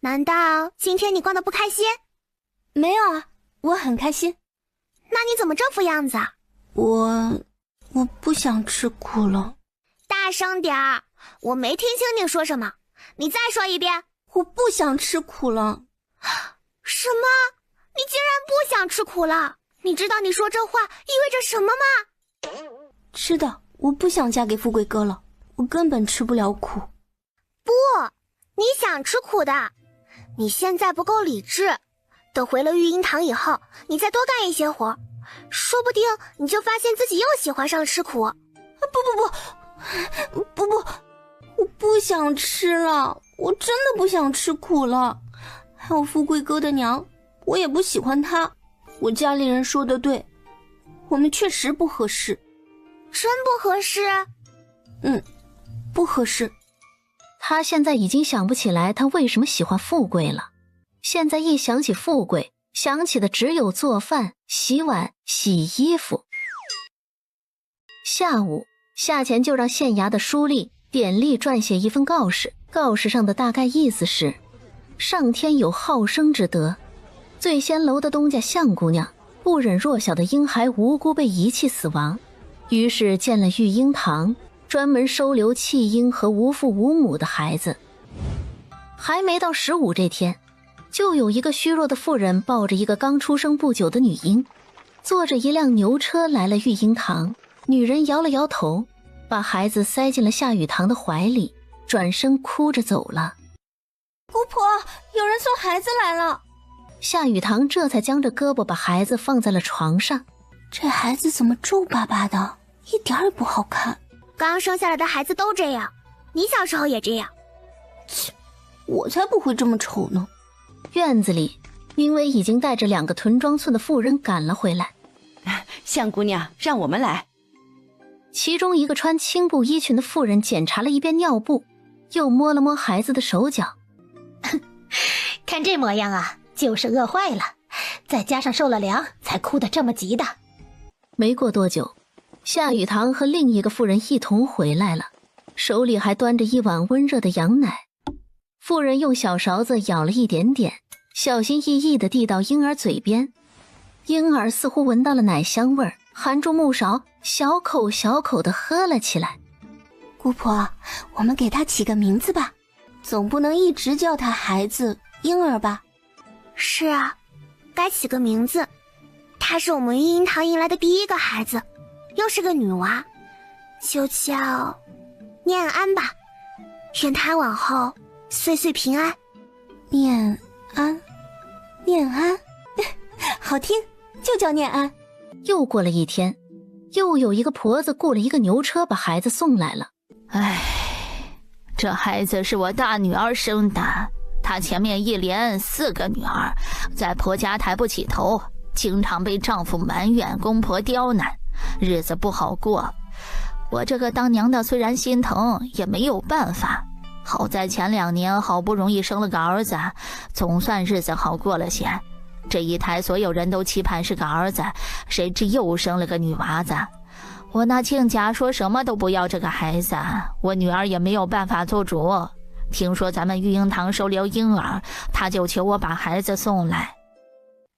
[SPEAKER 1] 难道今天你逛得不开心？
[SPEAKER 15] 没有啊，我很开心。
[SPEAKER 1] 那你怎么这副样子啊？
[SPEAKER 15] 我不想吃苦了。
[SPEAKER 1] 大声点儿，我没听清你说什么，你再说一遍。
[SPEAKER 15] 我不想吃苦了。
[SPEAKER 1] 什么？你竟然不想吃苦了？你知道你说这话意味着什么吗？
[SPEAKER 15] 知道，我不想嫁给富贵哥了，我根本吃不了苦。
[SPEAKER 1] 不，你想吃苦的。你现在不够理智，等回了育婴堂以后，你再多干一些活，说不定你就发现自己又喜欢上吃苦。
[SPEAKER 15] 不，我不想吃了，我真的不想吃苦了。还有富贵哥的娘，我也不喜欢她。我家里人说的对，我们确实不合适。
[SPEAKER 1] 真不合适？
[SPEAKER 15] 不合适。
[SPEAKER 3] 他现在已经想不起来他为什么喜欢富贵了。现在一想起富贵，想起的只有做饭、洗碗、洗衣服。下午，夏前就让县衙的书吏典吏撰写一份告示，告示上的大概意思是：上天有好生之德，醉仙楼的东家向姑娘不忍弱小的婴孩无辜被遗弃死亡，于是建了育婴堂，专门收留弃婴和无父无母的孩子。还没到15这天，就有一个虚弱的妇人抱着一个刚出生不久的女婴，坐着一辆牛车来了育婴堂。女人摇了摇头，把孩子塞进了夏雨堂的怀里，转身哭着走了。
[SPEAKER 15] 姑婆，有人送孩子来了。
[SPEAKER 3] 夏雨堂这才将着胳膊把孩子放在了床上。
[SPEAKER 15] 这孩子怎么皱巴巴的，一点也不好看。
[SPEAKER 1] 刚生下来的孩子都这样，你小时候也这样。
[SPEAKER 15] 切，我才不会这么丑呢。
[SPEAKER 3] 院子里，宁伟已经带着2个屯庄村的妇人赶了回来。
[SPEAKER 5] 向姑娘，让我们来。
[SPEAKER 3] 其中一个穿青布衣裙的妇人检查了一遍尿布，又摸了摸孩子的手脚。
[SPEAKER 9] 看这模样啊，就是饿坏了，再加上受了凉，才哭得这么急的。
[SPEAKER 3] 没过多久，夏雨堂和另一个妇人一同回来了，手里还端着一碗温热的羊奶。妇人用小勺子舀了一点点，小心翼翼地递到婴儿嘴边。婴儿似乎闻到了奶香味儿，含住木勺，小口小口地喝了起来。
[SPEAKER 15] 姑婆，我们给他起个名字吧，总不能一直叫他孩子、婴儿吧？
[SPEAKER 1] 是啊，该起个名字。他是我们育婴堂迎来的第一个孩子，又是个女娃，就叫念安吧。愿她往后岁岁平安。
[SPEAKER 15] 念安，念安，好听，就叫念安。
[SPEAKER 3] 又过了一天，又有一个婆子雇了一个牛车把孩子送来了。
[SPEAKER 8] 唉，这孩子是我大女儿生的，她前面一连4个女儿，在婆家抬不起头，经常被丈夫埋怨，公婆刁难，日子不好过。我这个当娘的虽然心疼，也没有办法。好在前2年好不容易生了个儿子，总算日子好过了些。这一胎所有人都期盼是个儿子，谁知又生了个女娃子。我那亲家说什么都不要这个孩子，我女儿也没有办法做主。听说咱们育婴堂收留婴儿，她就求我把孩子送来。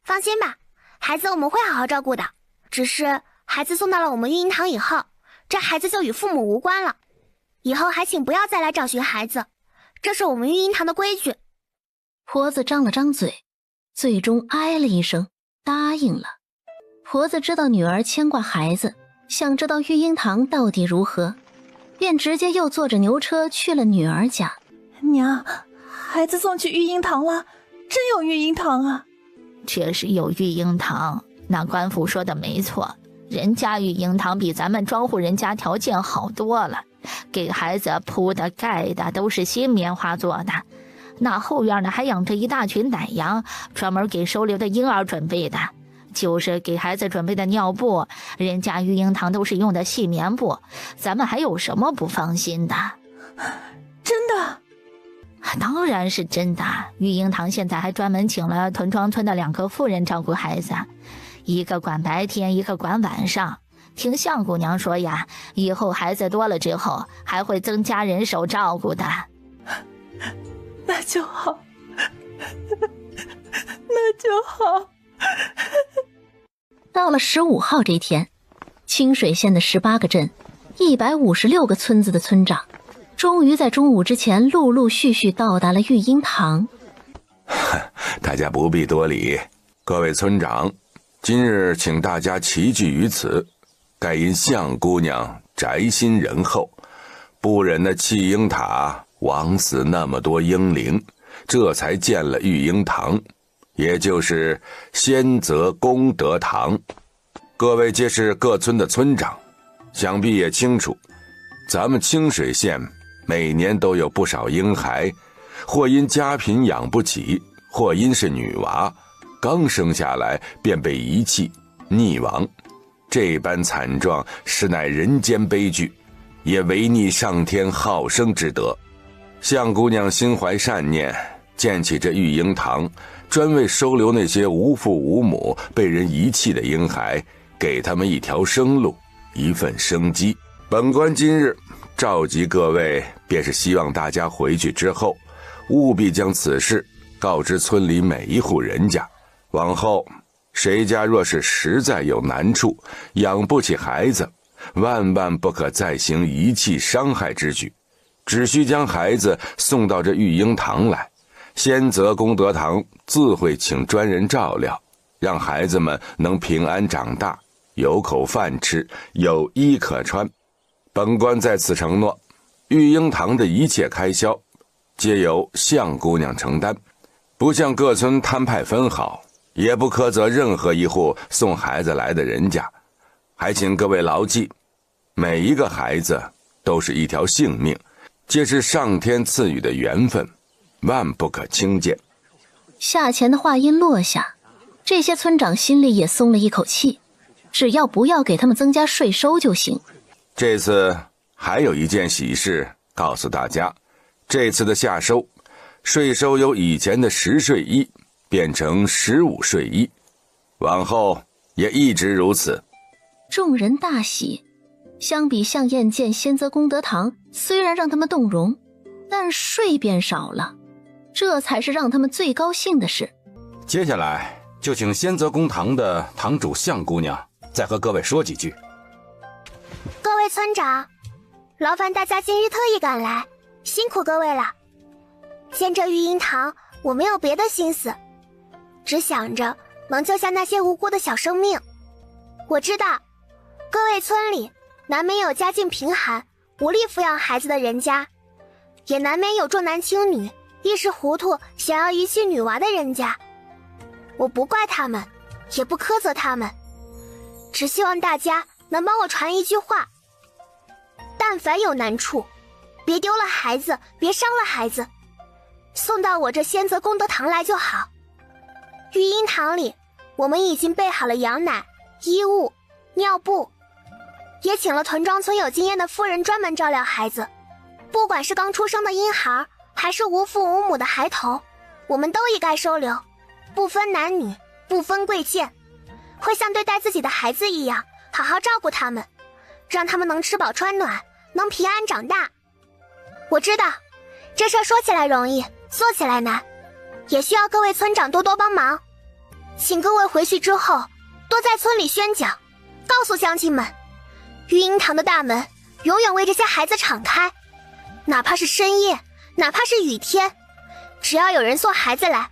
[SPEAKER 1] 放心吧，孩子我们会好好照顾的。只是孩子送到了我们育婴堂以后，这孩子就与父母无关了。以后还请不要再来找寻孩子，这是我们育婴堂的规矩。
[SPEAKER 3] 婆子张了张嘴，最终哎了一声，答应了。婆子知道女儿牵挂孩子，想知道育婴堂到底如何，便直接又坐着牛车去了女儿家。
[SPEAKER 16] 娘，孩子送去育婴堂了，真有育婴堂啊！
[SPEAKER 8] 确实有育婴堂，那官府说的没错，人家育婴堂比咱们庄户人家条件好多了，给孩子铺的盖的都是新棉花做的，那后院呢还养着一大群奶羊，专门给收留的婴儿准备的。就是给孩子准备的尿布，人家育婴堂都是用的细棉布，咱们还有什么不放心的？
[SPEAKER 16] 真的？
[SPEAKER 8] 当然是真的。育婴堂现在还专门请了屯庄村的2个妇人照顾孩子，一个管白天，一个管晚上。听相姑娘说呀，以后孩子多了之后，还会增加人手照顾的。
[SPEAKER 16] 那就好，那就好。
[SPEAKER 3] 到了15号这天，清水县的18个镇、156个村子的村长，终于在中午之前陆陆续续到达了育婴堂。
[SPEAKER 10] 大家不必多礼，各位村长，今日请大家齐聚于此，盖因相姑娘宅心仁厚，不忍那弃婴塔枉死那么多婴灵，这才建了育婴堂，也就是先泽功德堂。各位皆是各村的村长，想必也清楚，咱们清水县每年都有不少婴孩，或因家贫养不起，或因是女娃，刚生下来便被遗弃溺亡，这般惨状实乃人间悲剧，也违逆上天好生之德。相姑娘心怀善念，建起这育婴堂，专为收留那些无父无母被人遗弃的婴孩，给他们一条生路，一份生机。本官今日召集各位，便是希望大家回去之后，务必将此事告知村里每一户人家。往后谁家若是实在有难处，养不起孩子，万万不可再行遗弃伤害之举，只需将孩子送到这育婴堂来，先泽功德堂自会请专人照料，让孩子们能平安长大，有口饭吃，有衣可穿。本官在此承诺，育婴堂的一切开销皆由相姑娘承担，不向各村摊派分毫，也不苛责任何一户送孩子来的人家。还请各位牢记，每一个孩子都是一条性命，皆是上天赐予的缘分，万不可轻贱。
[SPEAKER 3] 下前的话音落下，这些村长心里也松了一口气，只要不要给他们增加税收就行。
[SPEAKER 10] 这次还有一件喜事告诉大家，这次的夏收，税收由以前的10税1变成15税1，往后也一直如此。
[SPEAKER 3] 众人大喜，相比向燕建先泽功德堂，虽然让他们动容，但税变少了，这才是让他们最高兴的事。
[SPEAKER 17] 接下来就请先泽公堂的堂主相姑娘再和各位说几句。
[SPEAKER 1] 各位村长，劳烦大家今日特意赶来，辛苦各位了。建这育婴堂，我没有别的心思，只想着能救下那些无辜的小生命。我知道各位村里难免有家境贫寒无力抚养孩子的人家，也难免有重男轻女一时糊涂想要遗弃女娃的人家。我不怪他们，也不苛责他们，只希望大家能帮我传一句话：但凡有难处，别丢了孩子，别伤了孩子，送到我这先泽功德堂来就好。育婴堂里我们已经备好了羊奶、衣物、尿布，也请了屯庄村有经验的妇人专门照料孩子。不管是刚出生的婴孩，还是无父无母的孩童，我们都一概收留，不分男女，不分贵贱，会像对待自己的孩子一样好好照顾他们，让他们能吃饱穿暖，能平安长大。我知道这事说起来容易，做起来难，也需要各位村长多多帮忙。请各位回去之后多在村里宣讲，告诉乡亲们，育婴堂的大门永远为这些孩子敞开，哪怕是深夜，哪怕是雨天，只要有人送孩子来，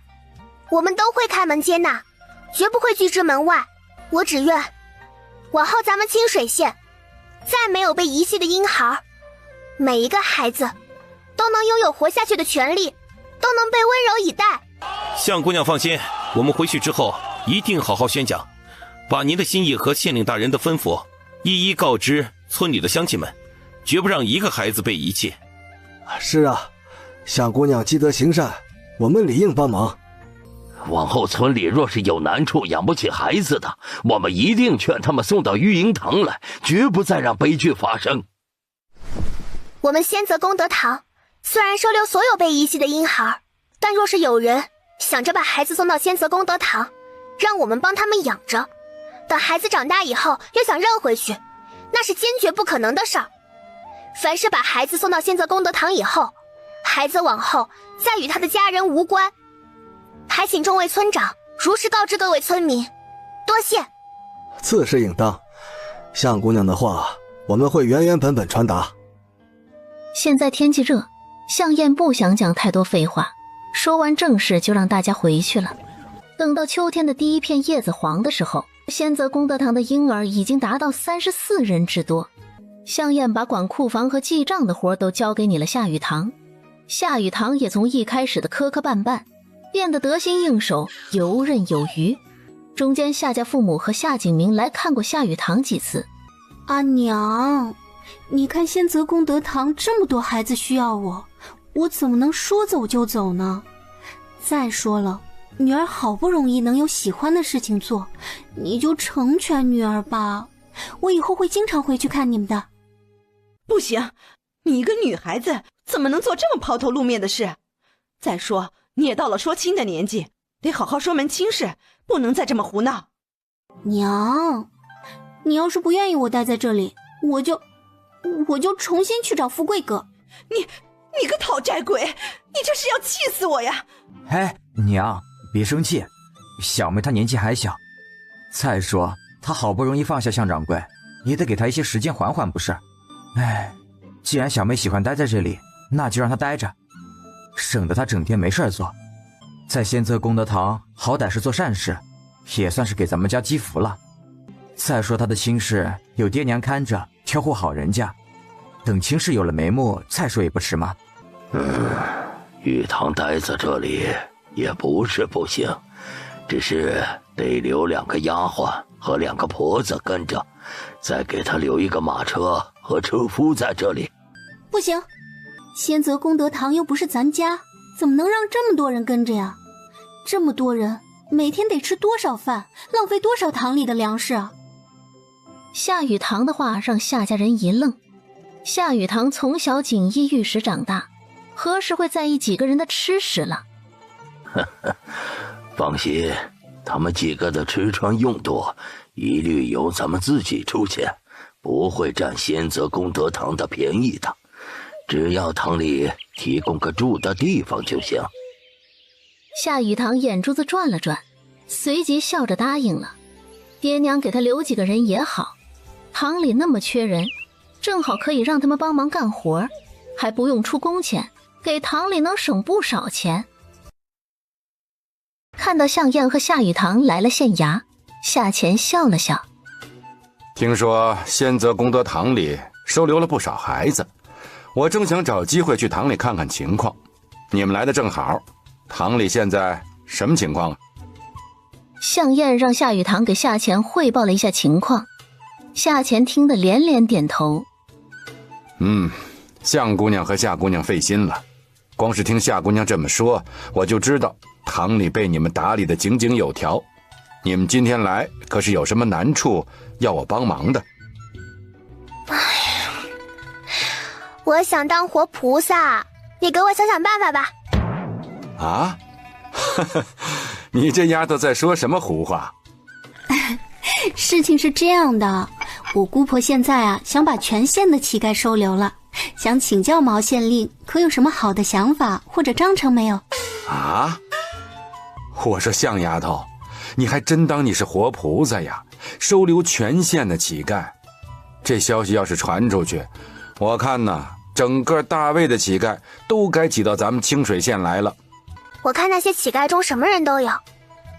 [SPEAKER 1] 我们都会开门接纳，绝不会拒之门外。我只愿往后咱们清水县再没有被遗弃的婴孩，每一个孩子都能拥有活下去的权利，都能被温柔以待。
[SPEAKER 18] 相姑娘放心，我们回去之后一定好好宣讲，把您的心意和县令大人的吩咐一一告知村里的乡亲们，绝不让一个孩子被遗弃。
[SPEAKER 19] 是啊，相姑娘积德行善，我们理应帮忙。
[SPEAKER 14] 往后村里若是有难处养不起孩子的，我们一定劝他们送到育婴堂来，绝不再让悲剧发生。
[SPEAKER 1] 我们仙泽功德堂虽然收留所有被遗弃的婴孩，但若是有人想着把孩子送到仙泽功德堂，让我们帮他们养着，等孩子长大以后又想认回去，那是坚决不可能的事儿。凡是把孩子送到仙泽功德堂以后，孩子往后再与他的家人无关。还请众位村长如实告知各位村民，多谢。
[SPEAKER 19] 自是应当，向姑娘的话我们会原原本本传达。
[SPEAKER 3] 现在天气热，向燕不想讲太多废话，说完正事就让大家回去了。等到秋天的第一片叶子黄的时候，仙泽功德堂的婴儿已经达到34人之多。向燕把管库房和记账的活都交给你了夏雨堂，夏雨堂也从一开始的磕磕绊绊变得得心应手，游刃有余。中间夏家父母和夏景明来看过夏雨堂几次。
[SPEAKER 2] 阿娘，你看仙泽功德堂这么多孩子需要我怎么能说走就走呢？再说了，女儿好不容易能有喜欢的事情做，你就成全女儿吧。我以后会经常回去看你们的。
[SPEAKER 5] 不行，你一个女孩子怎么能做这么抛头露面的事？再说你也到了说亲的年纪，得好好说门亲事，不能再这么胡闹。
[SPEAKER 2] 娘，你要是不愿意我待在这里，我就重新去找富贵哥。
[SPEAKER 5] 你个讨债鬼，你这是要气死我呀！
[SPEAKER 13] 哎，娘，别生气，小妹她年纪还小，再说她好不容易放下向掌柜，也得给她一些时间缓缓不是？哎，既然小妹喜欢待在这里，那就让她待着，省得她整天没事做。在仙泽功德堂好歹是做善事，也算是给咱们家积福了。再说她的亲事有爹娘看着，挑户好人家，等亲事有了眉目再说也不迟嘛。
[SPEAKER 14] 玉堂待在这里也不是不行，只是得留2个丫鬟和2个婆子跟着，再给他留一个马车和车夫在这里。
[SPEAKER 2] 不行，仙泽功德堂又不是咱家，怎么能让这么多人跟着呀？这么多人每天得吃多少饭，浪费多少堂里的粮食啊！
[SPEAKER 3] 夏雨堂的话让夏家人一愣。夏雨堂从小锦衣玉食长大，何时会在意几个人的吃食了？
[SPEAKER 14] 放心，他们几个的吃穿用度一律由咱们自己出钱，不会占仙泽功德堂的便宜的，只要堂里提供个住的地方就行。
[SPEAKER 3] 夏雨堂眼珠子转了转，随即笑着答应了。爹娘给他留几个人也好，堂里那么缺人，正好可以让他们帮忙干活，还不用出工钱，给堂里能省不少钱。看到向燕和夏雨堂来了县衙，夏乾笑了笑。
[SPEAKER 17] 听说仙泽功德堂里收留了不少孩子，我正想找机会去堂里看看情况，你们来的正好。堂里现在什么情况啊？
[SPEAKER 3] 向燕让夏雨堂给夏乾汇报了一下情况，夏乾听得连连点头。
[SPEAKER 17] 向姑娘和夏姑娘费心了，光是听夏姑娘这么说，我就知道堂里被你们打理得井井有条。你们今天来可是有什么难处要我帮忙的？
[SPEAKER 1] 我想当活菩萨，你给我想想办法吧。
[SPEAKER 17] 啊？你这丫头在说什么胡话？
[SPEAKER 2] 事情是这样的，我姑婆现在想把全县的乞丐收留了，想请教毛县令，可有什么好的想法或者章程没有？
[SPEAKER 17] 啊？我说向丫头，你还真当你是活菩萨呀？收留全县的乞丐，这消息要是传出去，我看呢，整个大魏的乞丐都该挤到咱们清水县来了。
[SPEAKER 1] 我看那些乞丐中什么人都有，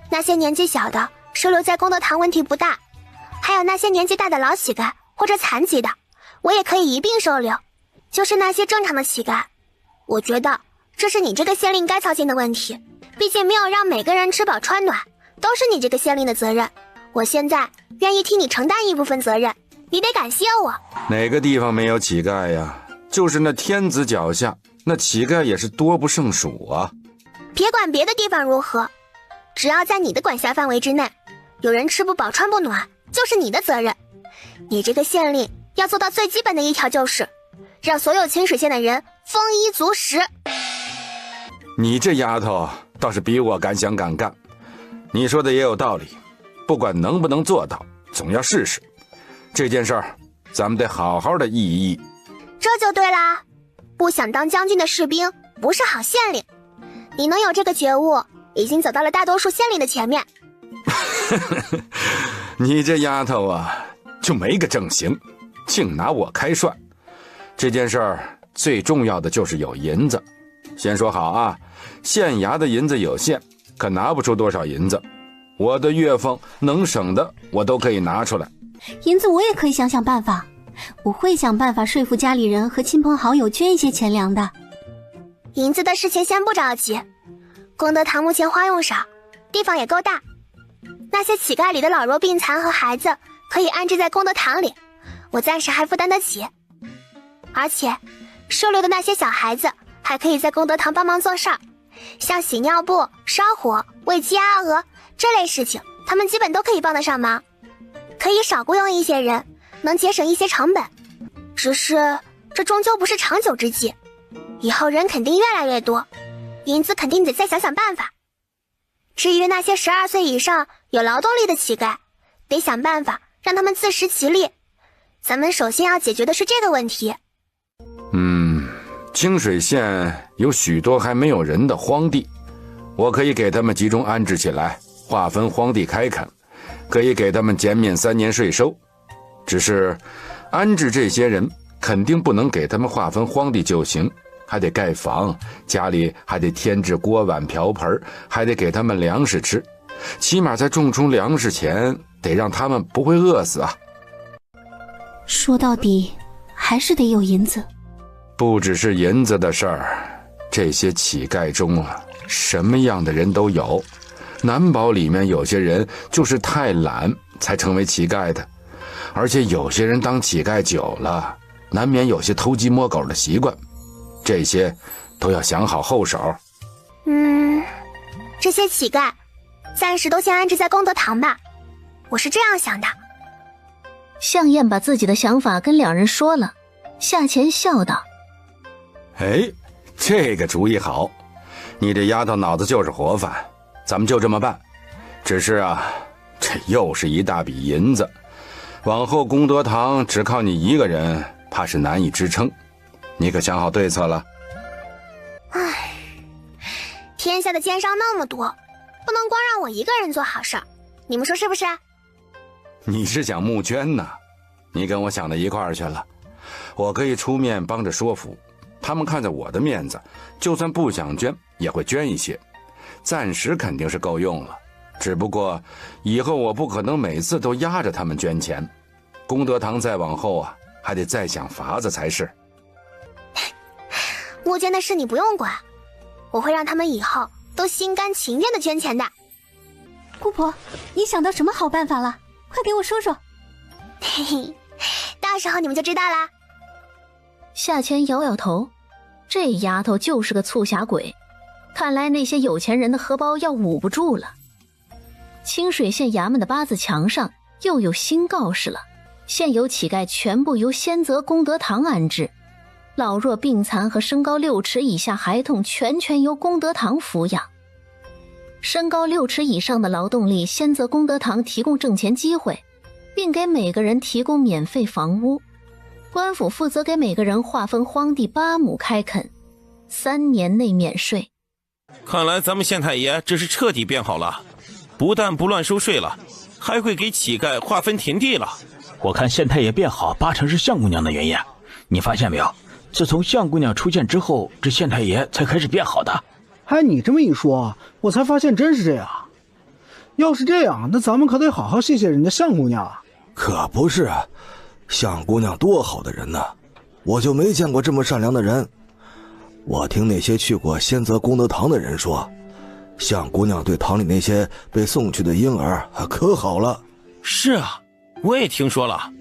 [SPEAKER 1] 那些年纪小的收留在功德堂问题不大，还有那些年纪大的老乞丐或者残疾的，我也可以一并收留。就是那些正常的乞丐，我觉得这是你这个县令该操心的问题，毕竟没有让每个人吃饱穿暖，都是你这个县令的责任。我现在愿意替你承担一部分责任，你得感谢我。
[SPEAKER 17] 哪个地方没有乞丐呀？就是那天子脚下，那乞丐也是多不胜数啊。
[SPEAKER 1] 别管别的地方如何，只要在你的管辖范围之内，有人吃不饱穿不暖，就是你的责任。你这个县令要做到最基本的一条，就是让所有清水县的人丰衣足食。
[SPEAKER 17] 你这丫头倒是比我敢想敢干。你说的也有道理，不管能不能做到，总要试试。这件事儿，咱们得好好的议一议。
[SPEAKER 1] 这就对啦，不想当将军的士兵不是好县令。你能有这个觉悟，已经走到了大多数县令的前面。
[SPEAKER 17] 你这丫头啊，就没个正形，净拿我开涮。这件事儿最重要的就是有银子。先说好啊，县衙的银子有限，可拿不出多少银子。我的月俸能省的，我都可以拿出来。
[SPEAKER 2] 银子我也可以想想办法，我会想办法说服家里人和亲朋好友捐一些钱粮的。
[SPEAKER 1] 银子的事情先不着急，功德堂目前花用少，地方也够大。那些乞丐里的老弱病残和孩子可以安置在功德堂里，我暂时还负担得起。而且收留的那些小孩子还可以在功德堂帮忙做事儿，像洗尿布、烧火、喂鸡鸭鹅这类事情，他们基本都可以帮得上忙。可以少雇佣一些人，能节省一些成本。只是这终究不是长久之计，以后人肯定越来越多，银子肯定得再想想办法。至于那些12岁以上有劳动力的乞丐，得想办法让他们自食其力。咱们首先要解决的是这个问题。
[SPEAKER 17] 清水县有许多还没有人的荒地，我可以给他们集中安置起来，划分荒地开垦，可以给他们减免3年税收。只是安置这些人肯定不能给他们划分荒地就行，还得盖房，家里还得添置锅碗瓢盆，还得给他们粮食吃，起码在种出粮食前得让他们不会饿死啊。
[SPEAKER 2] 说到底还是得有银子。
[SPEAKER 17] 不只是银子的事儿，这些乞丐中啊，什么样的人都有，难保里面有些人就是太懒才成为乞丐的，而且有些人当乞丐久了，难免有些偷鸡摸狗的习惯，这些都要想好后手。
[SPEAKER 1] 这些乞丐暂时都先安置在功德堂吧，我是这样想的。
[SPEAKER 3] 向燕把自己的想法跟两人说了，夏乾笑道：
[SPEAKER 17] 哎，这个主意好，你这丫头脑子就是活泛，咱们就这么办。只是啊，这又是一大笔银子，往后功德堂只靠你一个人，怕是难以支撑。你可想好对策了？
[SPEAKER 1] 唉，天下的奸商那么多，不能光让我一个人做好事儿，你们说是不是？
[SPEAKER 17] 你是想募捐呢？你跟我想到一块儿去了。我可以出面帮着说服他们，看在我的面子，就算不想捐也会捐一些，暂时肯定是够用了。只不过以后我不可能每次都压着他们捐钱，功德堂再往后啊，还得再想法子才是。
[SPEAKER 1] 募捐的事你不用管，我会让他们以后都心甘情愿的捐钱的。
[SPEAKER 2] 姑婆，你想到什么好办法了？快给我说说。
[SPEAKER 1] 嘿嘿，到时候你们就知道啦。
[SPEAKER 3] 夏乾摇摇头，这丫头就是个促狭鬼，看来那些有钱人的荷包要捂不住了。清水县衙门的八字墙上又有新告示了，现有乞丐全部由仙泽功德堂安置，老弱病残和身高6尺以下孩童全由功德堂抚养。身高6尺以上的劳动力，仙泽功德堂提供挣钱机会，并给每个人提供免费房屋。官府负责给每个人划分荒地8亩开垦，3年内免税。
[SPEAKER 18] 看来咱们县太爷这是彻底变好了，不但不乱收税了，还会给乞丐划分田地了。
[SPEAKER 12] 我看县太爷变好8成是相姑娘的原因，你发现没有？自从相姑娘出现之后，这县太爷才开始变好的。
[SPEAKER 20] 哎，你这么一说，我才发现真是这样。要是这样，那咱们可得好好谢谢人家相姑娘啊。
[SPEAKER 19] 可不是啊，相姑娘多好的人呢，我就没见过这么善良的人。我听那些去过仙泽功德堂的人说，相姑娘对堂里那些被送去的婴儿可好了。
[SPEAKER 18] 是啊，我也听说了，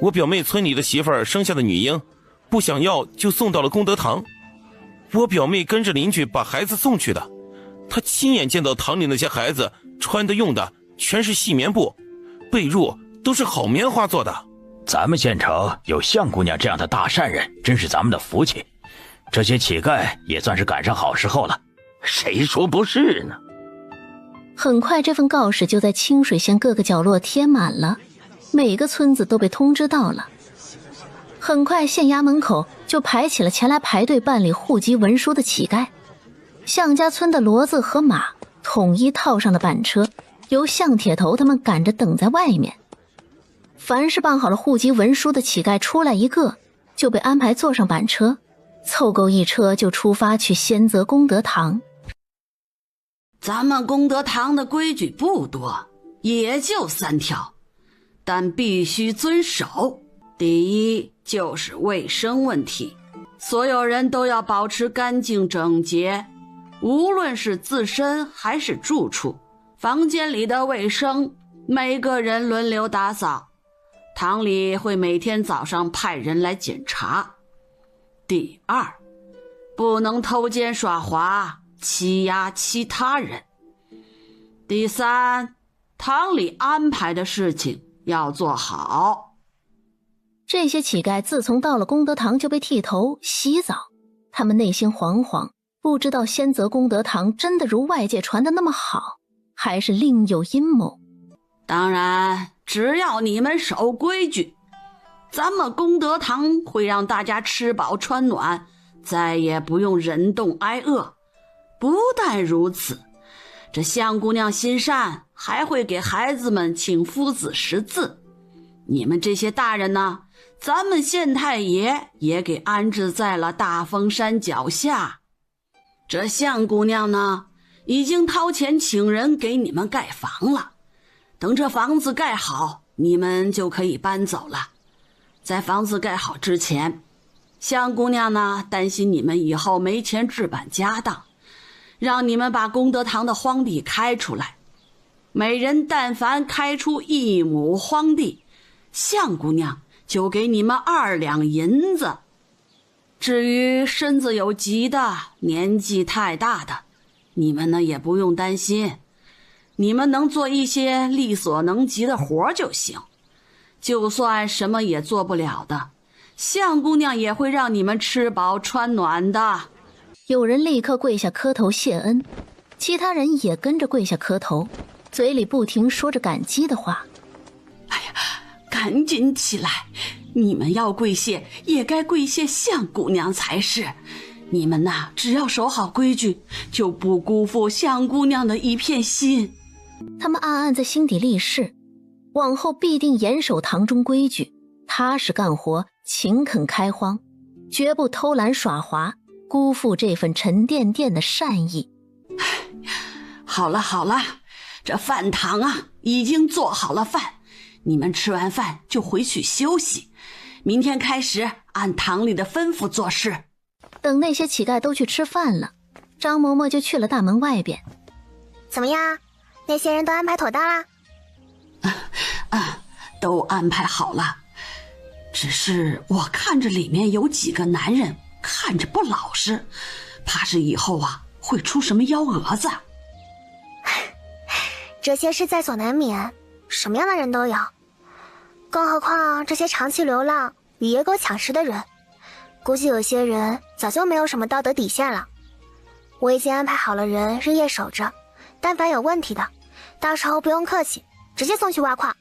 [SPEAKER 18] 我表妹村里的媳妇儿生下的女婴，不想要就送到了功德堂。我表妹跟着邻居把孩子送去的，他亲眼见到堂里那些孩子穿的用的全是细棉布，被褥都是好棉花做的。
[SPEAKER 12] 咱们县城有相姑娘这样的大善人，真是咱们的福气。这些乞丐也算是赶上好时候了。
[SPEAKER 14] 谁说不是呢？
[SPEAKER 3] 很快，这份告示就在清水县各个角落贴满了，每个村子都被通知到了。很快，县衙门口就排起了前来排队办理户籍文书的乞丐。向家村的骡子和马统一套上了板车，由向铁头他们赶着等在外面。凡是办好了户籍文书的乞丐出来一个，就被安排坐上板车，凑够一车就出发去仙泽功德堂。
[SPEAKER 5] 咱们功德堂的规矩不多，也就3条，但必须遵守。第一就是卫生问题，所有人都要保持干净整洁，无论是自身还是住处，房间里的卫生每个人轮流打扫，堂里会每天早上派人来检查。第二，不能偷奸耍滑，欺压其他人。第三，堂里安排的事情要做好。
[SPEAKER 3] 这些乞丐自从到了功德堂就被剃头洗澡，他们内心惶惶，不知道仙泽功德堂真的如外界传的那么好，还是另有阴谋。
[SPEAKER 5] 当然，只要你们守规矩，咱们功德堂会让大家吃饱穿暖，再也不用忍冻挨饿。不但如此，这相姑娘心善，还会给孩子们请夫子识字。你们这些大人呢，咱们县太爷也给安置在了大峰山脚下。这相姑娘呢，已经掏钱请人给你们盖房了。等这房子盖好，你们就可以搬走了。在房子盖好之前，相姑娘呢担心你们以后没钱置办家当，让你们把功德堂的荒地开出来。每人但凡开出1亩荒地，相姑娘就给你们2两银子。至于身子有疾的、年纪太大的，你们呢也不用担心，你们能做一些力所能及的活就行。就算什么也做不了的，相姑娘也会让你们吃饱穿暖的。
[SPEAKER 3] 有人立刻跪下磕头谢恩，其他人也跟着跪下磕头，嘴里不停说着感激的话。
[SPEAKER 5] 赶紧起来，你们要跪谢也该跪谢相姑娘才是。你们呐，只要守好规矩，就不辜负相姑娘的一片心。
[SPEAKER 3] 他们暗暗在心底立誓，往后必定严守堂中规矩，踏实干活，勤恳开荒，绝不偷懒耍滑，辜负这份沉甸甸的善意。
[SPEAKER 5] 好了好了，这饭堂啊已经做好了饭，你们吃完饭就回去休息，明天开始按堂里的吩咐做事。
[SPEAKER 3] 等那些乞丐都去吃饭了，张嬷嬷就去了大门外边。
[SPEAKER 1] 怎么样，那些人都安排妥当啦？
[SPEAKER 5] 都安排好了，只是我看着里面有几个男人看着不老实，怕是以后啊会出什么幺蛾子。
[SPEAKER 1] 这些事在所难免，什么样的人都有，更何况这些长期流浪与野狗抢食的人，估计有些人早就没有什么道德底线了。我已经安排好了人日夜守着，但凡有问题的，到时候不用客气，直接送去挖矿。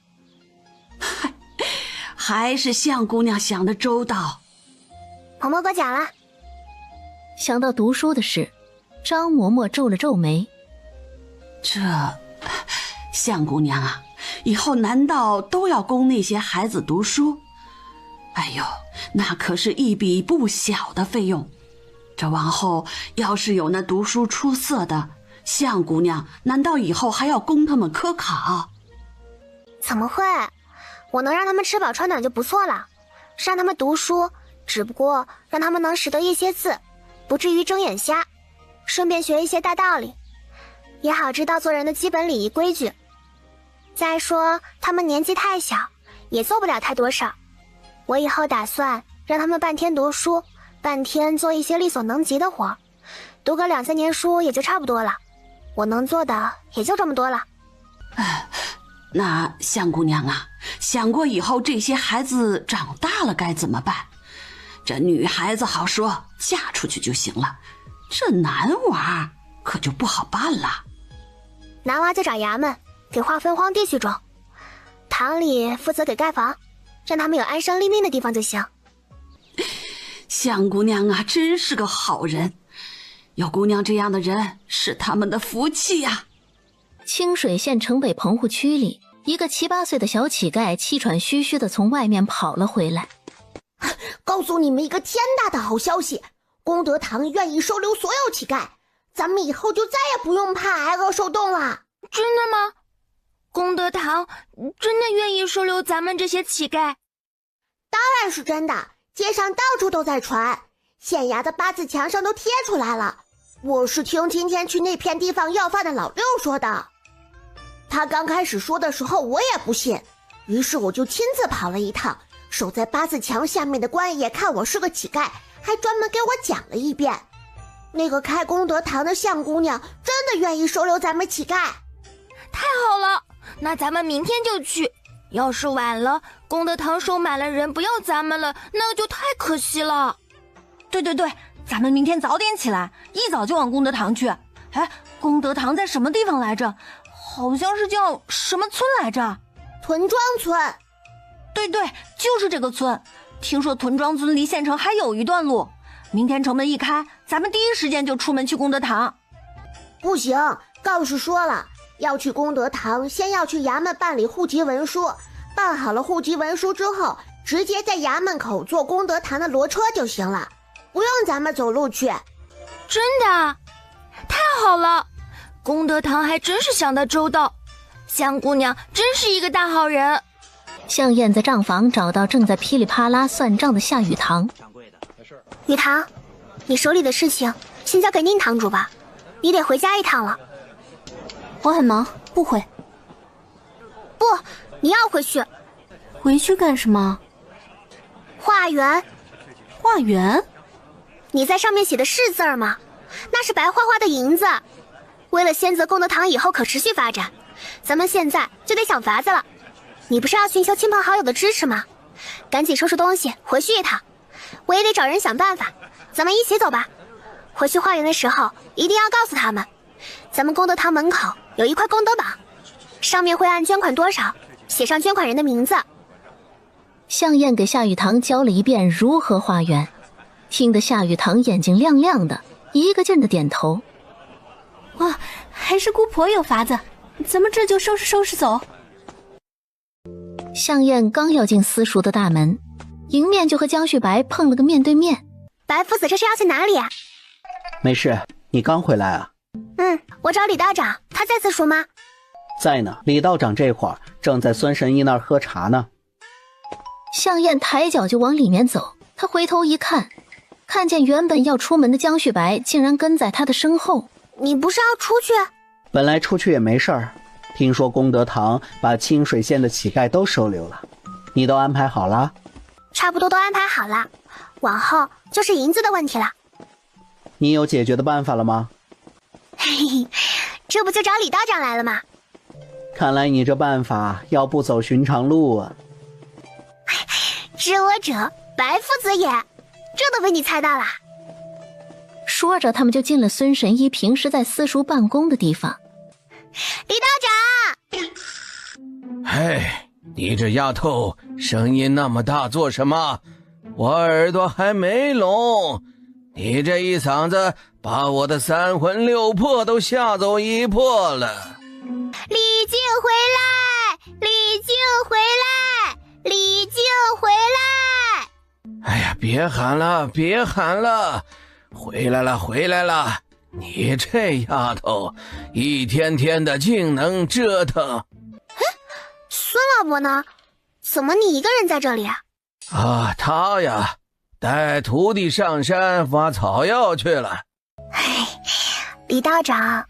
[SPEAKER 5] 还是相姑娘想得周到。
[SPEAKER 1] 嬷嬷过奖了。
[SPEAKER 3] 想到读书的事，张嬷嬷皱了皱眉。
[SPEAKER 5] 这相姑娘啊，以后难道都要供那些孩子读书？哎呦，那可是一笔不小的费用。这往后要是有那读书出色的，相姑娘难道以后还要供他们科考？
[SPEAKER 1] 怎么会？我能让他们吃饱穿暖就不错了，让他们读书，只不过让他们能识得一些字，不至于睁眼瞎，顺便学一些大道理，也好知道做人的基本礼仪规矩。再说他们年纪太小，也做不了太多事儿。我以后打算让他们半天读书，半天做一些力所能及的活，读个2-3年书也就差不多了。我能做的也就这么多了。
[SPEAKER 21] 那相姑娘啊，想过以后这些孩子长大了该怎么办？这女孩子好说，嫁出去就行了，这男娃可就不好办了。
[SPEAKER 1] 男娃就找衙门，给划分荒地去种，堂里负责给盖房，让他们有安身立命的地方就行。
[SPEAKER 21] 相姑娘啊，真是个好人，有姑娘这样的人是他们的福气呀。
[SPEAKER 3] 清水县城北棚户区里，一个7、8岁的小乞丐气喘吁吁地从外面跑了回来。
[SPEAKER 4] 告诉你们一个天大的好消息，功德堂愿意收留所有乞丐，咱们以后就再也不用怕挨饿受冻了。
[SPEAKER 15] 真的吗？功德堂真的愿意收留咱们这些乞丐？
[SPEAKER 4] 当然是真的，街上到处都在传，县衙的8字墙上都贴出来了。我是听今天去那片地方要饭的老六说的。他刚开始说的时候我也不信，于是我就亲自跑了一趟，守在8字墙下面的官爷看我是个乞丐，还专门给我讲了一遍。那个开功德堂的相姑娘真的愿意收留咱们乞丐。
[SPEAKER 15] 太好了，那咱们明天就去。要是晚了，功德堂收满了人不要咱们了，那就太可惜了。
[SPEAKER 22] 对，咱们明天早点起来，一早就往功德堂去。哎，功德堂在什么地方来着？好像是叫什么村来着？
[SPEAKER 4] 屯庄村。
[SPEAKER 22] 对，就是这个村。听说屯庄村离县城还有一段路。明天城门一开，咱们第一时间就出门去功德堂。
[SPEAKER 4] 不行，告示说了，要去功德堂先要去衙门办理户籍文书，办好了户籍文书之后，直接在衙门口坐功德堂的骡车就行了，不用咱们走路去。
[SPEAKER 15] 真的？太好了，功德堂还真是想得周到，香姑娘真是一个大好人。
[SPEAKER 3] 向燕在账房找到正在噼里啪啦算账的夏雨堂。
[SPEAKER 1] 雨堂，你手里的事情先交给宁堂主吧，你得回家一趟了。
[SPEAKER 2] 我很忙，不回。
[SPEAKER 1] 不，你要回去。
[SPEAKER 2] 回去干什么？
[SPEAKER 1] 化缘。
[SPEAKER 2] 化缘？
[SPEAKER 1] 你在上面写的是字儿吗？那是白花花的银子。为了先泽功德堂以后可持续发展，咱们现在就得想法子了。你不是要寻求亲朋好友的支持吗？赶紧收拾东西回去一趟，我也得找人想办法。咱们一起走吧。回去化缘的时候一定要告诉他们，咱们功德堂门口有一块功德榜，上面会按捐款多少写上捐款人的名字。
[SPEAKER 3] 向燕给夏雨堂教了一遍如何化缘，听得夏雨堂眼睛亮亮的，一个劲的点头。
[SPEAKER 2] 哇，还是姑婆有法子，咱们这就收拾走。
[SPEAKER 3] 向燕刚要进私塾的大门，迎面就和江旭白碰了个面对面。
[SPEAKER 1] 白夫子这是要去哪里啊？
[SPEAKER 23] 没事，你刚回来啊？
[SPEAKER 1] 我找李道长，他在私塾吗？
[SPEAKER 23] 在呢，李道长这会儿正在孙神医那儿喝茶呢。
[SPEAKER 3] 向燕抬脚就往里面走，他回头一看，看见原本要出门的江旭白竟然跟在他的身后。
[SPEAKER 1] 你不是要出去？
[SPEAKER 23] 本来出去也没事儿，听说功德堂把清水县的乞丐都收留了，你都安排好了？
[SPEAKER 1] 差不多都安排好了，往后就是银子的问题了。
[SPEAKER 23] 你有解决的办法了吗？
[SPEAKER 1] 嘿嘿，这不就找李道长来了吗？
[SPEAKER 23] 看来你这办法要不走寻常路啊。
[SPEAKER 1] 知我者白夫子也，这都被你猜到了。
[SPEAKER 3] 说着他们就进了孙神医平时在私塾办公的地方。
[SPEAKER 1] 李道
[SPEAKER 24] 长，嘿，你这丫头声音那么大做什么？我耳朵还没聋，你这一嗓子把我的三魂六魄都吓走一魄了。
[SPEAKER 1] 李靖回来，李靖回来，李靖回来！
[SPEAKER 24] 哎呀，别喊了，别喊了，回来了，回来了！你这丫头，一天天的竟能折腾。
[SPEAKER 1] 孙老伯呢？怎么你一个人在这里啊？
[SPEAKER 24] 他呀，带徒弟上山挖草药去了。
[SPEAKER 1] 李道长，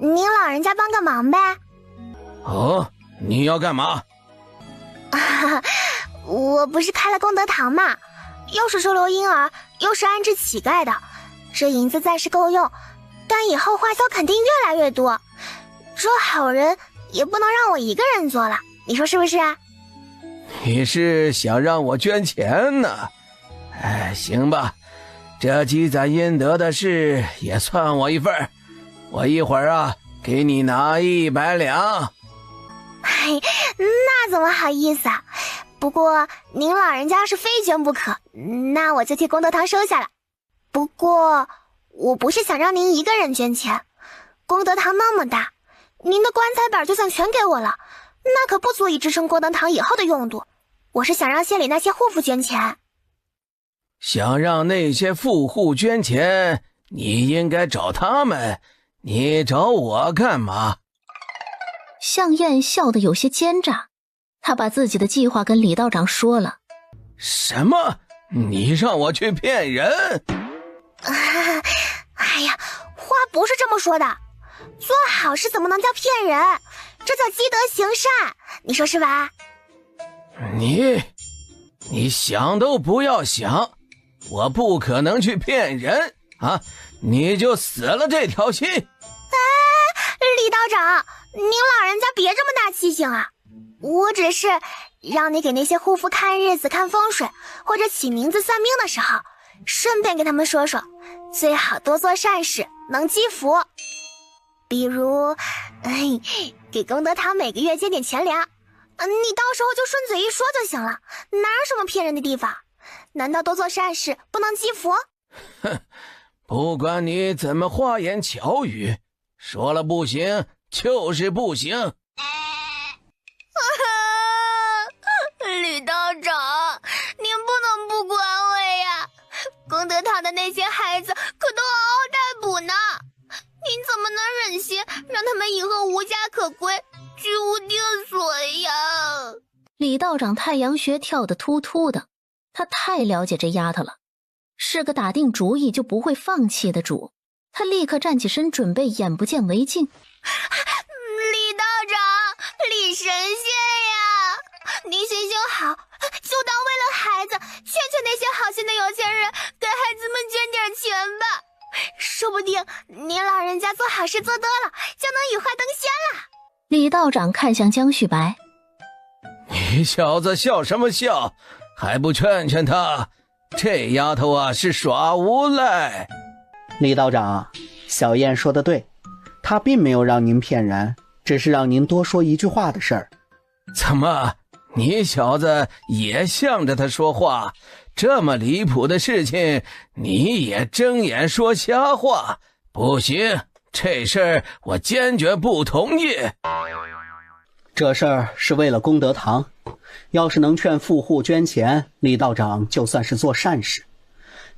[SPEAKER 1] 您老人家帮个忙呗。
[SPEAKER 24] 你要干嘛？
[SPEAKER 1] 我不是开了功德堂嘛，又是收留婴儿，又是安置乞丐的，这银子暂时够用，但以后花销肯定越来越多，做好人也不能让我一个人做了，你说是不是啊？
[SPEAKER 24] 你是想让我捐钱呢？哎，行吧，这积攒阴德的事也算我一份，我一会儿啊给你拿100两。
[SPEAKER 1] 嘿，那怎么好意思啊？不过您老人家是非捐不可，那我就替功德堂收下了。不过我不是想让您一个人捐钱，功德堂那么大，您的棺材本就算全给我了，那可不足以支撑功德堂以后的用度。我是想让县里那些户妇捐钱。
[SPEAKER 24] 想让那些富户捐钱，你应该找他们，你找我干嘛？
[SPEAKER 3] 向燕笑得有些奸诈，他把自己的计划跟李道长说了。
[SPEAKER 24] 什么？你让我去骗人？
[SPEAKER 1] 哎呀，话不是这么说的，做好事怎么能叫骗人？这叫积德行善，你说是吧？
[SPEAKER 24] 你想都不要想，我不可能去骗人啊！你就死了这条心。
[SPEAKER 1] 李道长，您老人家别这么大气性啊！我只是让你给那些护肤看日子、看风水，或者起名字算命的时候，顺便跟他们说说，最好多做善事，能积福。比如，给功德堂每个月捐点钱粮，你到时候就顺嘴一说就行了，哪有什么骗人的地方？难道多做善事不能积福？
[SPEAKER 24] 哼，不管你怎么花言巧语，说了不行就是不行。
[SPEAKER 1] 吕道长，您不能不管我呀！功德堂的那些孩子可都嗷嗷待哺呢，您怎么能忍心让他们以后无家可归，居无定所呀？
[SPEAKER 3] 李道长太阳穴跳得突突的，他太了解这丫头了，是个打定主意就不会放弃的主。他立刻站起身，准备眼不见为净。
[SPEAKER 1] 李道长，李神仙呀，您行行好，就当为了孩子，劝劝那些好心的有钱人，给孩子们捐点钱吧。说不定您老人家做好事做多了，就能羽化登仙了。
[SPEAKER 3] 李道长看向江旭白，
[SPEAKER 24] 你小子笑什么笑？还不劝劝他？这丫头啊，是耍无赖。
[SPEAKER 23] 李道长，小燕说的对，她并没有让您骗人，只是让您多说一句话的事儿。
[SPEAKER 24] 怎么，你小子也向着他说话？这么离谱的事情，你也睁眼说瞎话？不行，这事儿我坚决不同意。
[SPEAKER 23] 这事儿是为了功德堂，要是能劝富户捐钱，李道长就算是做善事。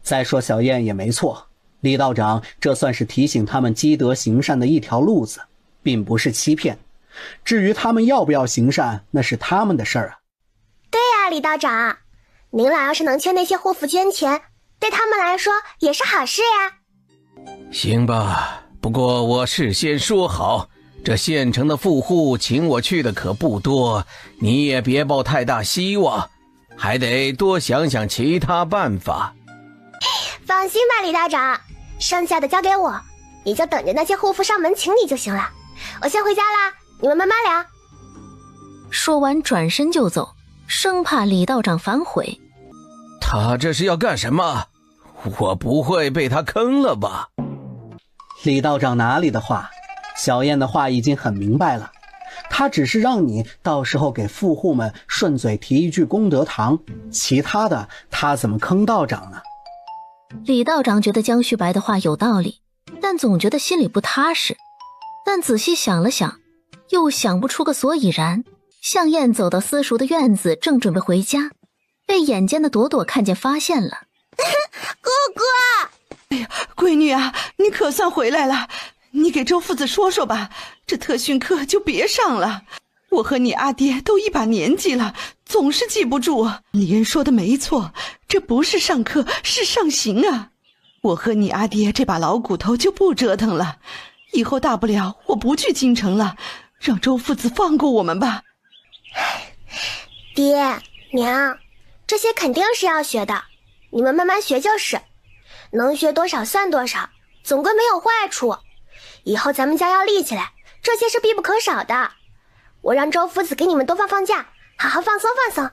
[SPEAKER 23] 再说小燕也没错，李道长这算是提醒他们积德行善的一条路子，并不是欺骗。至于他们要不要行善，那是他们的事儿啊。
[SPEAKER 1] 对呀，李道长，您老要是能劝那些护妇捐钱，对他们来说也是好事呀。
[SPEAKER 24] 行吧，不过我事先说好，这县城的富户请我去的可不多，你也别抱太大希望，还得多想想其他办法。
[SPEAKER 1] 放心吧，李道长，剩下的交给我，你就等着那些护妇上门请你就行了。我先回家啦，你们慢慢聊。
[SPEAKER 3] 说完转身就走，生怕李道长反悔。
[SPEAKER 24] 他这是要干什么？我不会被他坑了吧？
[SPEAKER 23] 李道长哪里的话，小燕的话已经很明白了，他只是让你到时候给富户们顺嘴提一句功德堂，其他的他怎么坑道长呢？
[SPEAKER 3] 李道长觉得江旭白的话有道理，但总觉得心里不踏实。但仔细想了想，又想不出个所以然。向燕走到私塾的院子，正准备回家，被眼尖的朵朵看见发现了。
[SPEAKER 6] 哥哥！哎呀，闺女啊，你可算回来了，你给周父子说说吧，这特训课就别上了。我和你阿爹都一把年纪了，总是记不住。李恩说的没错，这不是上课，是上刑啊。我和你阿爹这把老骨头就不折腾了，以后大不了我不去京城了，让周父子放过我们吧。
[SPEAKER 1] 爹娘，这些肯定是要学的，你们慢慢学就是，能学多少算多少，总归没有坏处。以后咱们家要立起来，这些是必不可少的。我让周夫子给你们多放假，好好放松放松。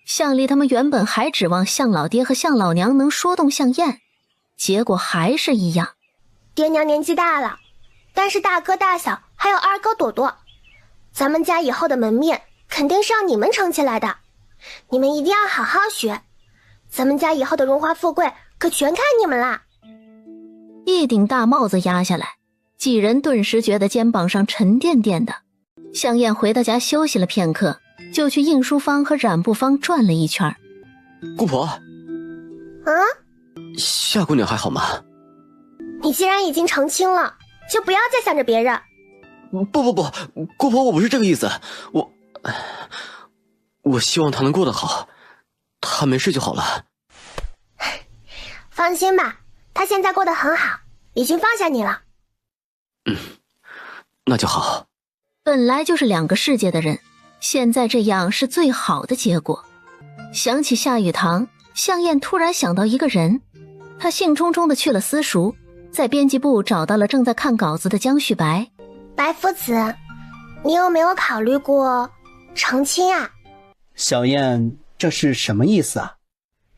[SPEAKER 3] 向丽他们原本还指望向老爹和向老娘能说动向燕，结果还是一样。
[SPEAKER 1] 爹娘年纪大了，但是大哥大小还有二哥朵朵，咱们家以后的门面肯定是要你们撑起来的，你们一定要好好学，咱们家以后的荣华富贵可全看你们啦。
[SPEAKER 3] 一顶大帽子压下来，几人顿时觉得肩膀上沉甸甸的。向燕回到家休息了片刻，就去印书坊和染布坊转了一圈。
[SPEAKER 7] 姑婆，
[SPEAKER 1] 嗯，
[SPEAKER 7] 夏姑娘还好吗？
[SPEAKER 1] 你既然已经成亲了，就不要再想着别人。
[SPEAKER 7] 不，姑婆，我不是这个意思，我希望她能过得好，她没事就好了。
[SPEAKER 1] 放心吧，她现在过得很好，已经放下你了。
[SPEAKER 7] 那就好。
[SPEAKER 3] 本来就是两个世界的人，现在这样是最好的结果。想起夏雨堂，向燕突然想到一个人，她兴冲冲地去了私塾，在编辑部找到了正在看稿子的江旭白。
[SPEAKER 1] 白夫子，你有没有考虑过成亲啊？
[SPEAKER 23] 小燕，这是什么意思啊？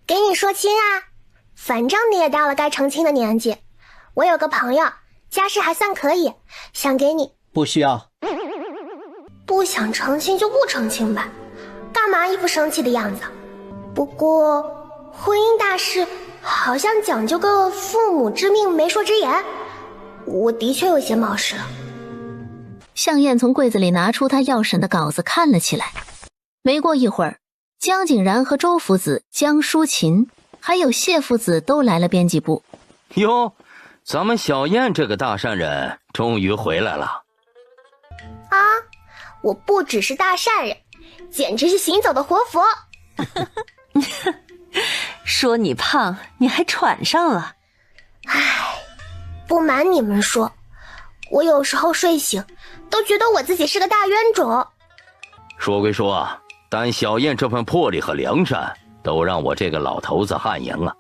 [SPEAKER 1] 给你说亲啊，反正你也到了该成亲的年纪。我有个朋友，家世还算可以，想给你。
[SPEAKER 23] 不需要。
[SPEAKER 1] 不想成亲就不成亲吧，干嘛一副生气的样子？不过婚姻大事好像讲究个父母之命媒妁之言，我的确有些冒失了。
[SPEAKER 3] 向燕从柜子里拿出他要审的稿子看了起来。没过一会儿，江景然和周夫子、江淑琴还有谢夫子都来了编辑部。
[SPEAKER 14] 哟，咱们小燕这个大善人终于回来了。
[SPEAKER 1] 啊，我不只是大善人，简直是行走的活佛。
[SPEAKER 22] 说你胖，你还喘上了。
[SPEAKER 1] 唉，不瞒你们说，我有时候睡醒都觉得我自己是个大冤种。
[SPEAKER 14] 说归说啊，但小燕这份魄力和良善都让我这个老头子汗颜了。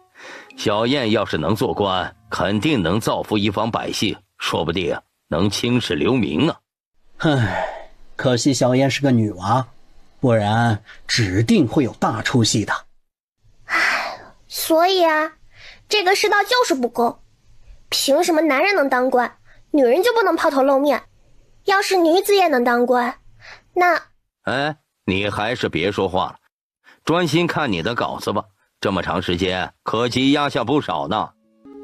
[SPEAKER 14] 小燕要是能做官，肯定能造福一方百姓，说不定能青史留名啊。
[SPEAKER 23] 唉，可惜小燕是个女娃，不然指定会有大出息的。
[SPEAKER 1] 所以啊，这个世道就是不公，凭什么男人能当官，女人就不能抛头露面？要是女子也能当官，那……
[SPEAKER 14] 哎，你还是别说话了，专心看你的稿子吧。这么长时间，可积压下不少呢。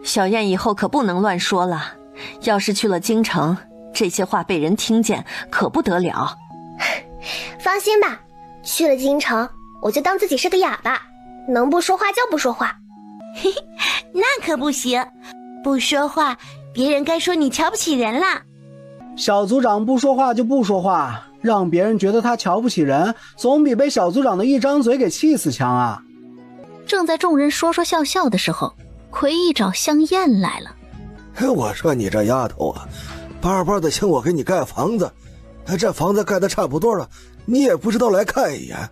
[SPEAKER 22] 小燕以后可不能乱说了，要是去了京城，这些话被人听见，可不得了。
[SPEAKER 1] 放心吧，去了京城，我就当自己是个哑巴，能不说话就不说话。
[SPEAKER 4] 嘿嘿，那可不行，不说话，别人该说你瞧不起人啦。
[SPEAKER 20] 小组长不说话就不说话，让别人觉得他瞧不起人，总比被小组长的一张嘴给气死强啊！
[SPEAKER 3] 正在众人说说笑笑的时候，奎一找香艳来了。
[SPEAKER 19] 我说你这丫头啊，巴巴的请我给你盖房子，这房子盖得差不多了，你也不知道来看一眼，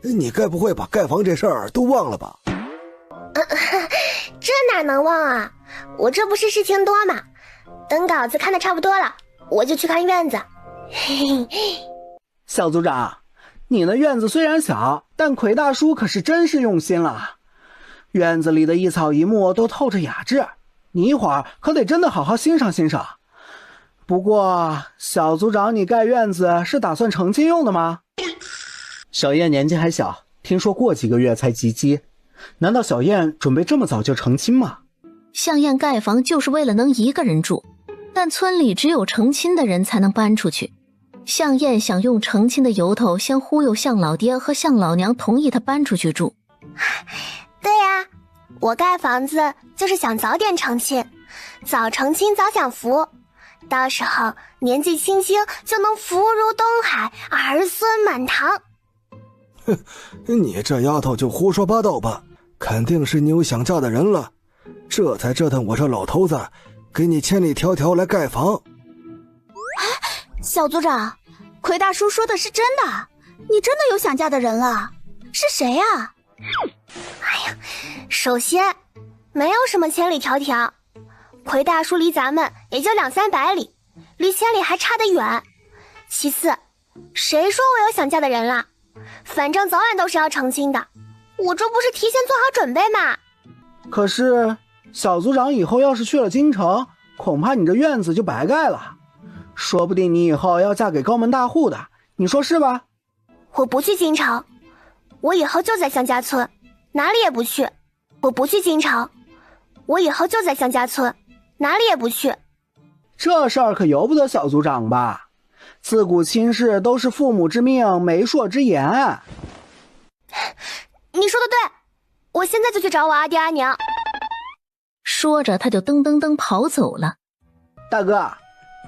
[SPEAKER 19] 你该不会把盖房这事儿都忘了吧？
[SPEAKER 1] 这哪能忘啊，我这不是事情多嘛。等稿子看得差不多了，我就去看院子。
[SPEAKER 20] 小组长，你的院子虽然小，但奎大叔可是真是用心了。院子里的一草一木都透着雅致，你一会儿可得真的好好欣赏欣赏。不过，小组长，你盖院子是打算成亲用的吗？小燕年纪还小，听说过几个月才及笄，难道小燕准备这么早就成亲吗？
[SPEAKER 3] 向燕盖房就是为了能一个人住，但村里只有成亲的人才能搬出去。向燕想用成亲的由头先忽悠向老爹和向老娘同意他搬出去住。
[SPEAKER 1] 对呀，我盖房子就是想早点成亲，早成亲早享福，到时候年纪轻轻就能福如东海，儿孙满堂。
[SPEAKER 19] 哼，你这丫头就胡说八道吧，肯定是你有想嫁的人了，这才折腾我这老头子给你千里迢迢来盖房。
[SPEAKER 4] 小组长，奎大叔说的是真的，你真的有想嫁的人了？是谁啊？
[SPEAKER 1] 哎呀，首先没有什么千里迢迢，魁大叔离咱们也就200-300里，离千里还差得远。其次，谁说我有想嫁的人了？反正早晚都是要成亲的，我这不是提前做好准备吗？
[SPEAKER 20] 可是小组长以后要是去了京城，恐怕你这院子就白盖了，说不定你以后要嫁给高门大户的，你说是吧？
[SPEAKER 1] 我不去京城，我以后就在向家村，哪里也不去。我不去京城，我以后就在向家村，哪里也不去。
[SPEAKER 20] 这事儿可由不得小组长吧？自古亲事都是父母之命，媒妁之言。
[SPEAKER 1] 你说的对，我现在就去找我阿爹阿娘。
[SPEAKER 3] 说着他就噔噔噔跑走了。
[SPEAKER 20] 大哥，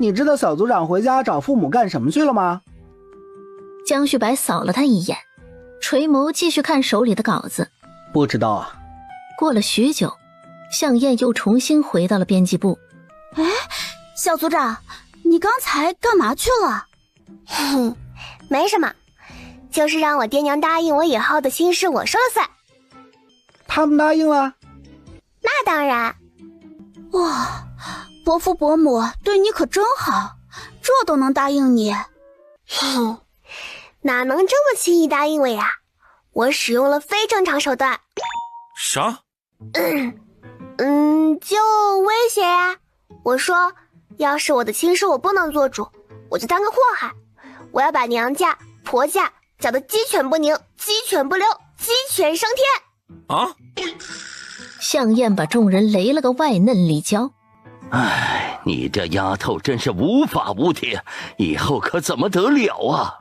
[SPEAKER 20] 你知道小组长回家找父母干什么去了吗？
[SPEAKER 3] 江旭白扫了他一眼，垂眸继续看手里的稿子。
[SPEAKER 20] 不知道啊。
[SPEAKER 3] 过了许久，向燕又重新回到了编辑部。
[SPEAKER 15] 哎，小组长，你刚才干嘛去了？
[SPEAKER 1] 哼，没什么，就是让我爹娘答应我以后的亲事我说了算。
[SPEAKER 20] 他们答应了？
[SPEAKER 1] 那当然。
[SPEAKER 15] 哇，伯父伯母对你可真好，这都能答应你。
[SPEAKER 1] 哼，哪能这么轻易答应我呀？我使用了非正常手段。
[SPEAKER 18] 啥？
[SPEAKER 1] 就威胁呀。我说，要是我的亲事我不能做主，我就当个祸害。我要把娘家、婆家搅得鸡犬不宁，鸡犬不留，鸡犬升天。
[SPEAKER 18] 啊！
[SPEAKER 3] 向燕把众人雷了个外嫩里焦。
[SPEAKER 14] 哎，你这丫头真是无法无天，以后可怎么得了啊？